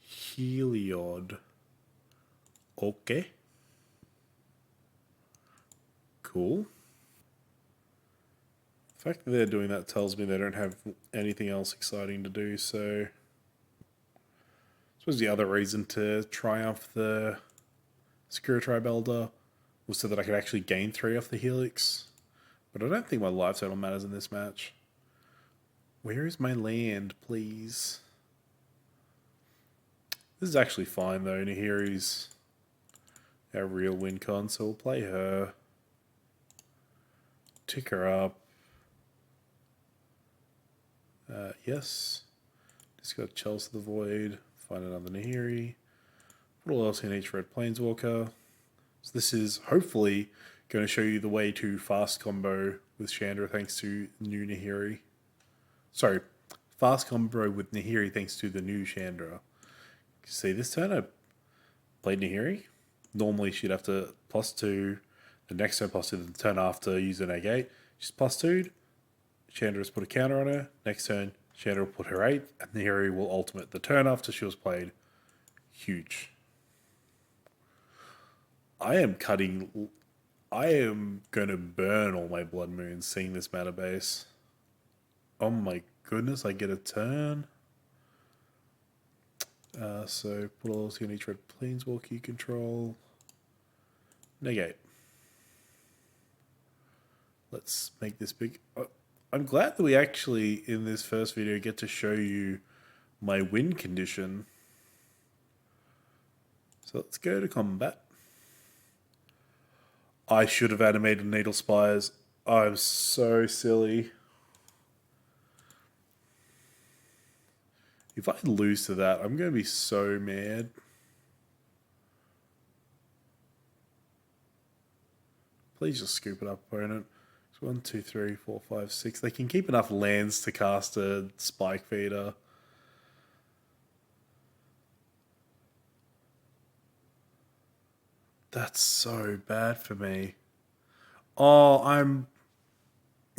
S1: Heliod. Okay. Cool. The fact that they're doing that tells me they don't have anything else exciting to do, so I suppose the other reason to Triumph the Secure Tribe Elder was so that I could actually gain 3 off the Helix. But I don't think my life total matters in this match. Where is my land, please? This is actually fine though. Nahiri's our real win con, so we'll play her. Tick her up. Yes. Just got Chalice of the Void. Find another Nahiri. Put all else in each red Planeswalker. So this is hopefully going to show you the way to fast combo with Chandra thanks to new Nahiri. Sorry, fast combo with Nahiri thanks to the new Chandra. See, this turn I played Nahiri. Normally she'd have to +2. The next turn +2. The turn after use a negate. She's +2'd. Chandra's put a counter on her. Next turn, Chandra will put her 8, and Nahiri will ultimate the turn after she was played. Huge. I am gonna burn all my Blood Moons seeing this mana base. Oh my goodness, I get a turn. So put all those in each red Planeswalker you control. Negate. Let's make this big. I'm glad that we actually, in this first video, get to show you my win condition. So let's go to combat. I should have animated Needle Spires. I'm so silly. If I lose to that, I'm going to be so mad. Please just scoop it up, opponent. It's 1, 2, 3, 4, 5, 6. They can keep enough lands to cast a Spike Feeder. That's so bad for me. Oh, I'm...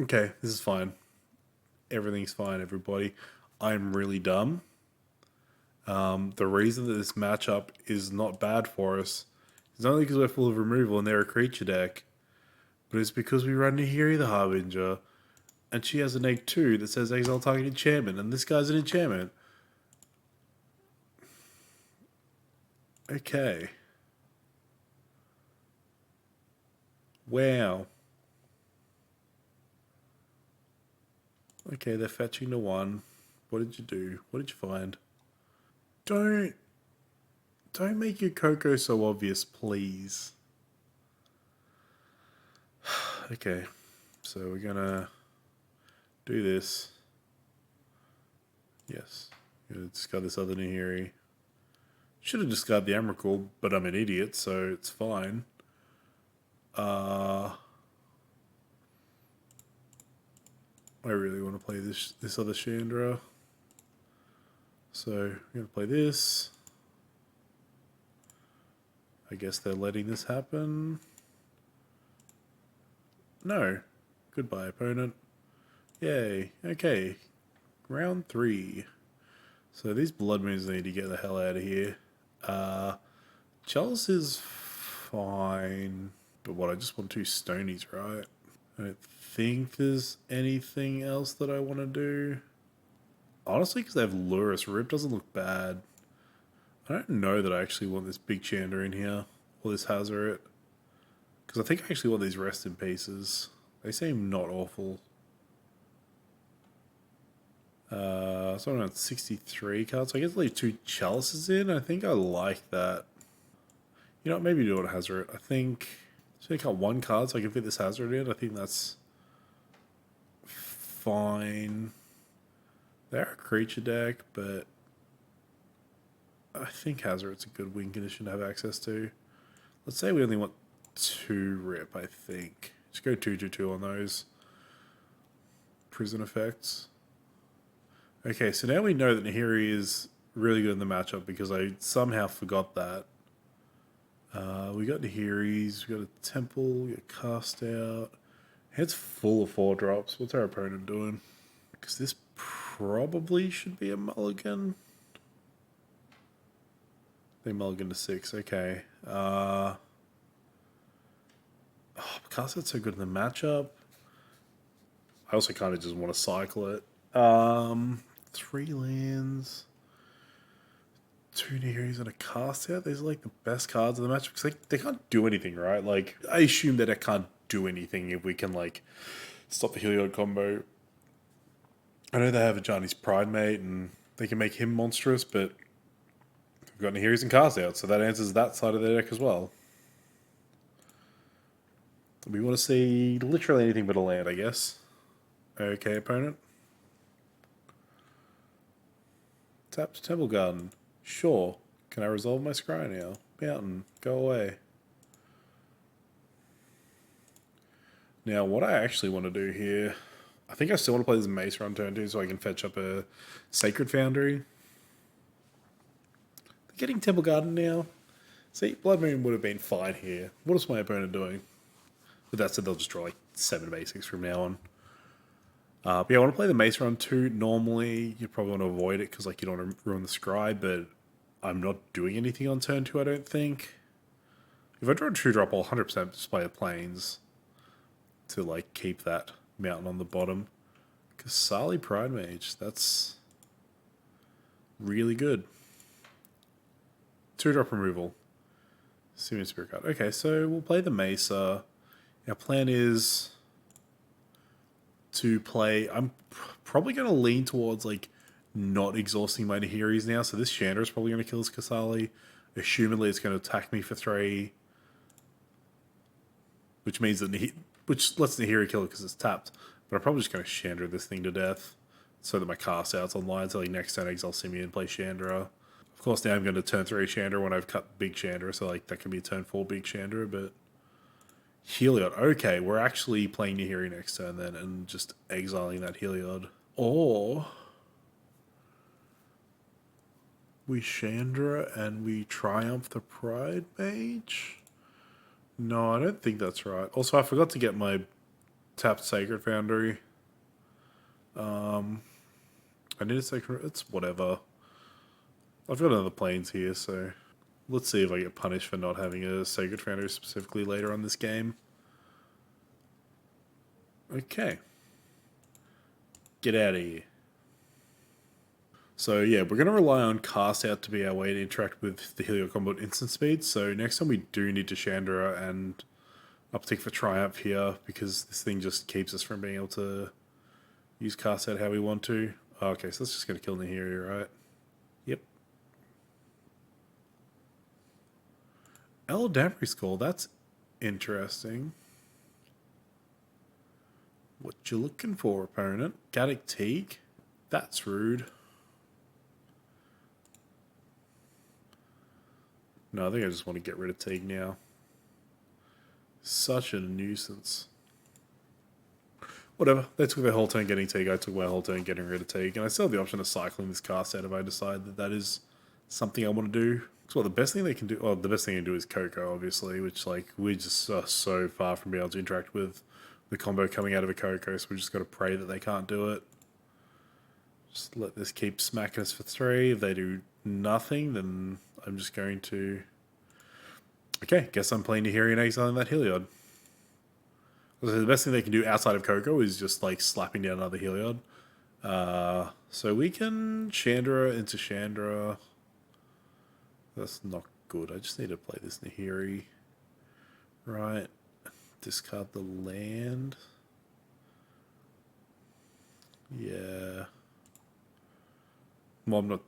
S1: Okay, this is fine. Everything's fine, everybody. I'm really dumb. The reason that this matchup is not bad for us is not only because we're full of removal and they're a creature deck, but it's because we run Nahiri the Harbinger, and she has an egg too that says exile target enchantment, and this guy's an enchantment. Okay. Wow. Okay, they're fetching to 1. What did you do? What did you find? Don't make your Coco so obvious, please. Okay, so we're gonna do this. Yes. Gonna discard this other Nahiri. Should have discarded the Emrakul, but I'm an idiot, so it's fine. I really want to play this other Chandra. So I'm gonna play this. I guess they're letting this happen. No. Goodbye, opponent. Yay. Okay. Round 3. So these Blood Moons need to get the hell out of here. Chalice is fine. But what, I just want 2 Stonies, right? I don't think there's anything else that I want to do. Honestly, because they have Lurus, Rip doesn't look bad. I don't know that I actually want this big Chandra in here. Or this Hazoret. Because I think I actually want these Rest in Pieces. They seem not awful. So I'm around 63 cards. So I guess leave 2 Chalices in. I think I like that. You know what? Maybe do it Hazoret. I think... So I got 1 card so I can fit this Hazoret in. I think that's fine. They're a creature deck, but I think Hazoret's a good win condition to have access to. Let's say we only want 2 Rip, I think. Just go 2/2/2 on those. Prison effects. Okay, so now we know that Nahiri is really good in the matchup because I somehow forgot that. We got Nahiri's, we got a Temple, we got Cast Out. It's full of 4-drops. What's our opponent doing? Because this probably should be a mulligan. They mulligan to 6, okay. Cast Out's so good in the matchup. I also kind of just want to cycle it. 3 lands. 2 Nahiris and a Cast Out. These are like the best cards in the match because they can't do anything, right? Like, I assume that it can't do anything if we can, like, stop the Heliod combo. I know they have a Johnny's Pride Mate and they can make him monstrous, but we've got Nahiris and Cast Out, so that answers that side of the deck as well. We want to see literally anything but a land, I guess. Okay, opponent. Tap to Temple Garden. Sure. Can I resolve my scry now? Mountain, go away. Now, what I actually want to do here... I think I still want to play this Mace on turn 2 so I can fetch up a Sacred Foundry. They're getting Temple Garden now. See, Blood Moon would have been fine here. What is my opponent doing? With that said, they'll just draw like 7 basics from now on. But yeah, I want to play the Mace on 2. Normally, you probably want to avoid it because like you don't want to ruin the scry, but I'm not doing anything on turn 2, I don't think. If I draw a 2-drop, I'll 100% just play the Plains to like keep that mountain on the bottom. Kasali Pride Mage, that's really good. 2-drop removal. Simian Spirit card. Okay, so we'll play the Mesa. Our plan is to play... I'm probably going to lean towards like not exhausting my Nahiris now, so this Chandra is probably going to kill this Kasali. Assumedly it's going to attack me for 3. which means that which lets the hero kill it because it's tapped. But I'm probably just going to Chandra this thing to death so that my cast out's online. So like next turn, Exile Simeon and play Chandra. Of course, now I'm going to turn 3 Chandra when I've cut Big Chandra, so like that can be a turn 4 Big Chandra, but Heliod. Okay, we're actually playing Nahiri next turn then and just exiling that Heliod. Or we Chandra and we Triumph the Pride Mage? No, I don't think that's right. Also, I forgot to get my tapped Sacred Foundry. I need a Sacred... It's whatever. I've got other planes here, so... Let's see if I get punished for not having a Sacred Foundry specifically later on this game. Okay. Get out of here. So yeah, we're going to rely on cast out to be our way to interact with the Helio combo at instant speed. So next time we do need to Chandra and uptick for Triumph here, because this thing just keeps us from being able to use cast out how we want to. Oh, okay, so that's just going to kill Nahiri, right? Yep. El Damri Skull, that's interesting. What you looking for, opponent? Gaddock Teague? That's rude. No, I think I just want to get rid of Teague now. Such a nuisance. Whatever, they took their whole turn getting Teague, I took my whole turn getting rid of Teague, and I still have the option of cycling this cast out if I decide that that is something I want to do. So well, the best thing they can do, well, the best thing they can do is Coco, obviously, which, like, we're just so far from being able to interact with the combo coming out of a Coco, so we just got to pray that they can't do it. Just let this keep smacking us for 3. If they do nothing, then I'm just going to... Okay, guess I'm playing Nahiri and exiling that Heliod. The best thing they can do outside of Coco is just like slapping down another Heliod. So we can Chandra into Chandra. That's not good. I just need to play this Nahiri. Right. Discard the land. Yeah. Well, I'm not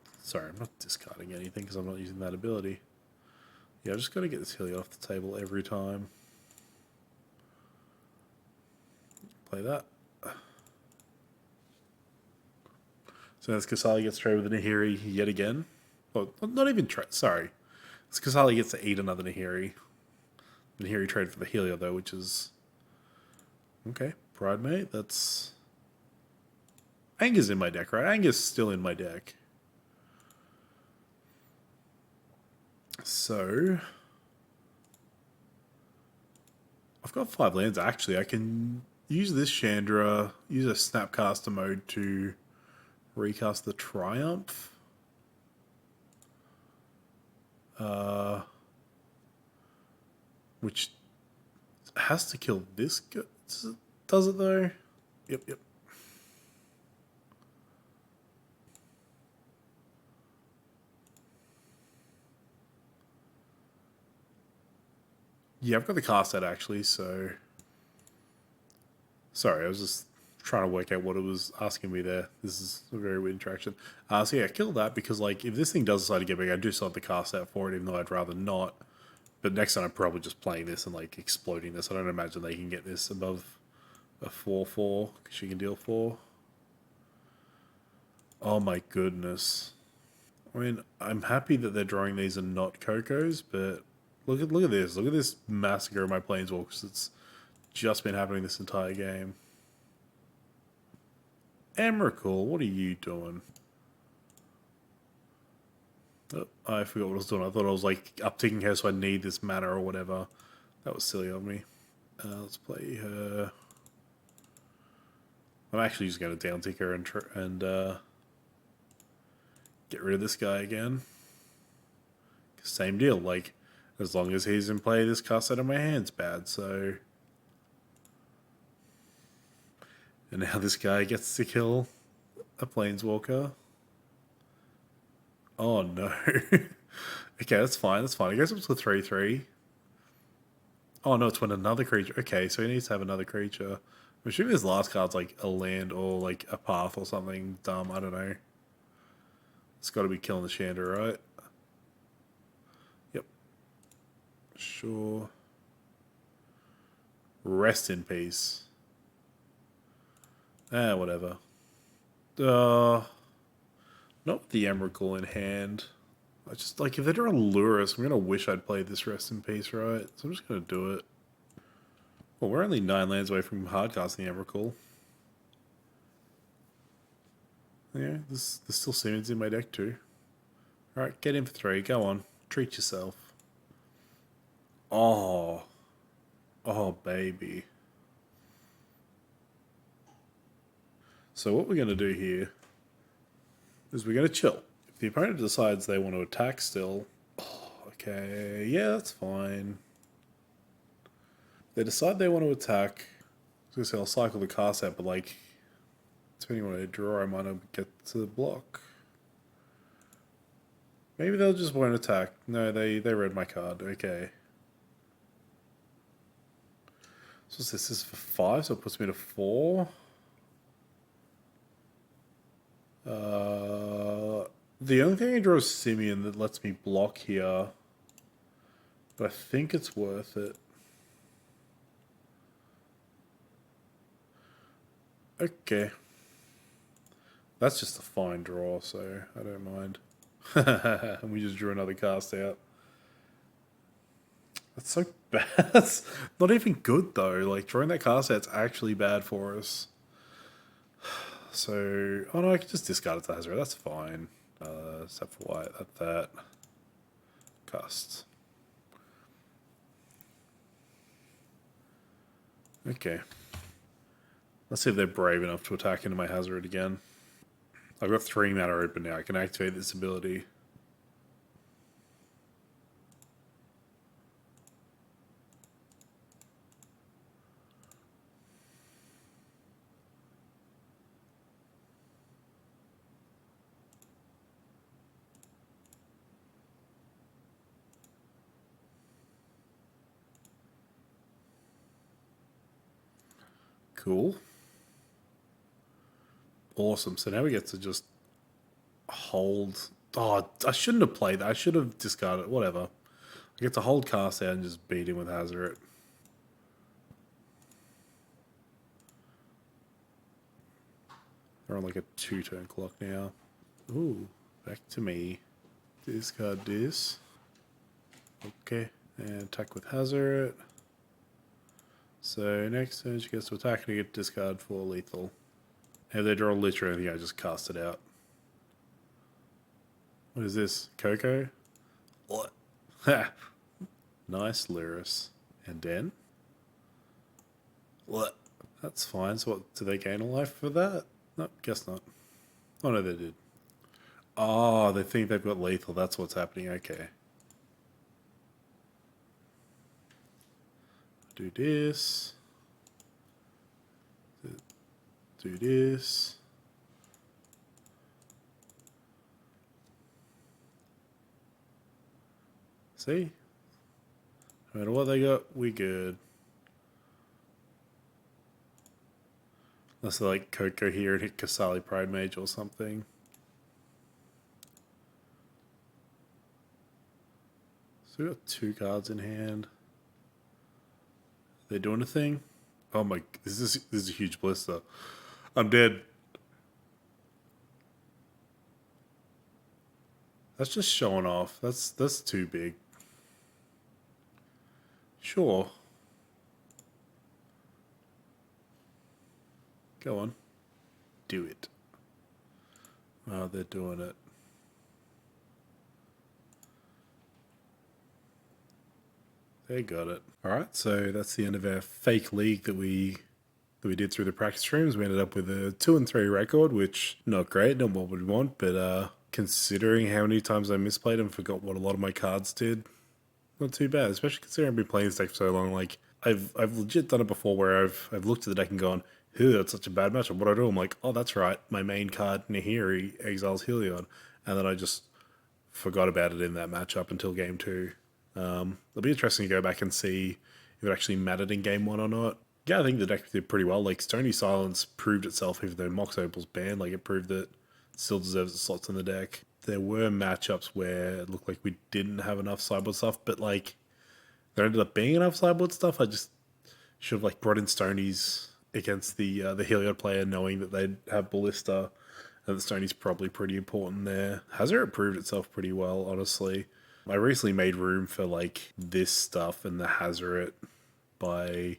S1: discarding anything because I'm not using that ability. Yeah, I just got to get this Heliod off the table every time. Play that. So as Kasali gets traded with a Nahiri yet again. Well, not even trade. Sorry. As Kasali gets to eat another Nahiri. Nahiri trade for the Helio, though, which is... Okay, Pride Mate. That's... Anger's in my deck, right? Anger's still in my deck. So... I've got 5 lands, actually. I can use this Chandra, use a Snapcaster mode to recast the Triumph. Which has to kill this guy. Does it, though? Yep. Yeah, I've got the cast set actually, so... Sorry, I was just trying to work out what it was asking me there. This is a very weird interaction. So yeah, kill that, because like, if this thing does decide to get big, I do still have the cast set for it, even though I'd rather not. But next time I'm probably just playing this and like exploding this. I don't imagine they can get this above a 4/4, because she can deal 4. Oh my goodness. I mean, I'm happy that they're drawing these and not Cocos, but look at this. Look at this massacre of my Planeswalkers. It's just been happening this entire game. Emrakul, what are you doing? Oh, I forgot what I was doing. I thought I was like upticking her so I need this mana or whatever. That was silly of me. Let's play her. I'm actually just going to downtick her and get rid of this guy again. Same deal, like, as long as he's in play, this cast out of my hand's bad, so... And now this guy gets to kill a Planeswalker. Oh no. Okay, that's fine, It goes up to 3/3. Oh no, it's when another creature... Okay, so he needs to have another creature. I'm assuming his last card's like a land or like a path or something dumb, I don't know. It's got to be killing the Chandra, right? Yep. Sure. Rest in peace. Whatever. Uh, Not with the Emrakul in hand. I just, like, if they're trying to lure us, I'm gonna wish I'd played this Rest in Peace, right? So I'm just gonna do it. Well, we're only 9 lands away from hardcasting the Emrakul. Yeah, there's still Siemens in my deck too. Alright, get in for 3, go on. Treat yourself. Oh. Oh, baby. So what we're gonna do here is we're gonna chill. If the opponent decides they want to attack still, okay, yeah, that's fine. They decide they want to attack. I was gonna say I'll cycle the cast out, but like, depending on what I draw, I might not get to the block. Maybe they'll just won't attack. No, they read my card. Okay. So this is for 5, so it puts me to 4. The only thing I draw is Simeon that lets me block here, but I think it's worth it. Okay. That's just a fine draw, so I don't mind. And we just drew another cast out. That's so bad. That's not even good though. Like, drawing that cast out's actually bad for us. So, oh no, I can just discard it to Hazard. That's fine. Except for white. That. Casts. Okay. Let's see if they're brave enough to attack into my Hazard again. I've got 3 mana open now. I can activate this ability. Cool. Awesome. So now we get to just hold. Oh, I shouldn't have played that. I should have discarded it. Whatever. I get to hold cast out and just beat him with Hazard. They're on like a 2-turn clock now. Ooh, back to me. Discard this. Okay, and attack with Hazard. So next turn she gets to attack and get discard for lethal. If they draw a lich or anything, I just cast it out. What is this? Coco? What? Ha! Nice Lyris. And then? What? That's fine. So what, do they gain a life for that? No, guess not. Oh no, they did. Oh, they think they've got lethal. That's what's happening. Okay. Do this. Do this. See? No matter what they got, we good. Unless they like Coco here and hit Kasali Pride Mage or something. So we got 2 cards in hand. They doing a thing? Oh my! This is a huge blister. I'm dead. That's just showing off. That's too big. Sure. Go on. Do it. Oh, they're doing it. They got it. Alright, so that's the end of our fake league that we did through the practice streams. We ended up with a 2-3 record, which not great, not what we'd want, but considering how many times I misplayed and forgot what a lot of my cards did, not too bad. Especially considering I've been playing this deck for so long. Like, I've legit done it before where I've looked at the deck and gone, "Ew, that's such a bad matchup." What do I do? I'm like, "Oh, that's right. My main card Nahiri exiles Heliod," and then I just forgot about it in that matchup until game 2. It'll be interesting to go back and see if it actually mattered in game 1 or not. Yeah, I think the deck did pretty well. Like, Stony Silence proved itself, even though Mox Opal's banned. Like, it proved that it still deserves its slots in the deck. There were matchups where it looked like we didn't have enough sideboard stuff, but like, there ended up being enough sideboard stuff. I just Should have like brought in Stonies against the Heliod player, knowing that they'd have Ballista, and the Stony's probably pretty important there. Hazard proved itself pretty well, honestly. I recently made room for like this stuff and the Hazard by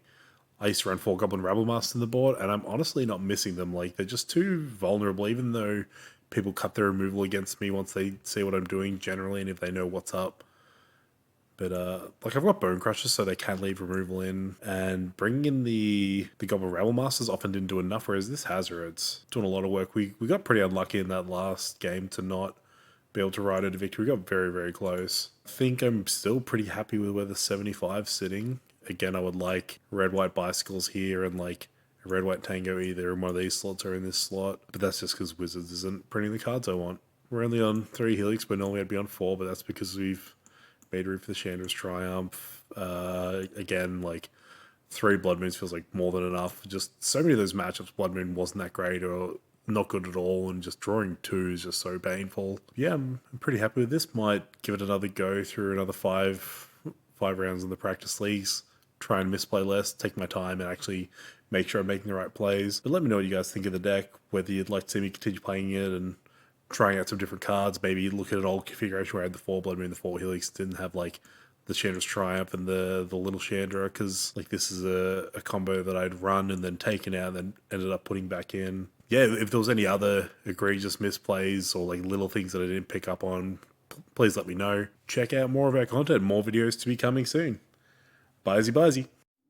S1: I used to run 4 Goblin Rabblemaster in the board, and I'm honestly not missing them. Like, they're just too vulnerable, even though people cut their removal against me once they see what I'm doing generally and if they know what's up. But like I've got Bone Crushers, so they can leave removal in, and bringing in the Goblin Rabble Masters often didn't do enough. Whereas this Hazard's doing a lot of work. We got pretty unlucky in that last game to not be able to ride it to victory. We got very close. I think I'm still pretty happy with where the 75's sitting. Again, I would like red white bicycles here and like a red white tango either in one of these slots or in this slot. But that's just because Wizards isn't printing the cards I want. We're only on 3 Helix, but normally I'd be on 4. But that's because we've made room for the Chandra's Triumph. Again, like 3 Blood Moons feels like more than enough. Just so many of those matchups, Blood Moon wasn't that great or not good at all, and just drawing 2 is just so painful. Yeah, I'm pretty happy with this. Might give it another go through another 5 rounds in the practice leagues. Try and misplay less, take my time, and actually make sure I'm making the right plays. But let me know what you guys think of the deck, whether you'd like to see me continue playing it and trying out some different cards, maybe look at an old configuration where I had the 4 Blood Moon, the 4 Helix, didn't have like the Chandra's Triumph and the little Chandra, because like this is a combo that I'd run and then taken out and then ended up putting back in. Yeah, if there was any other egregious misplays or like little things that I didn't pick up on, please let me know. Check out more of our content, more videos to be coming soon. Bye-zy.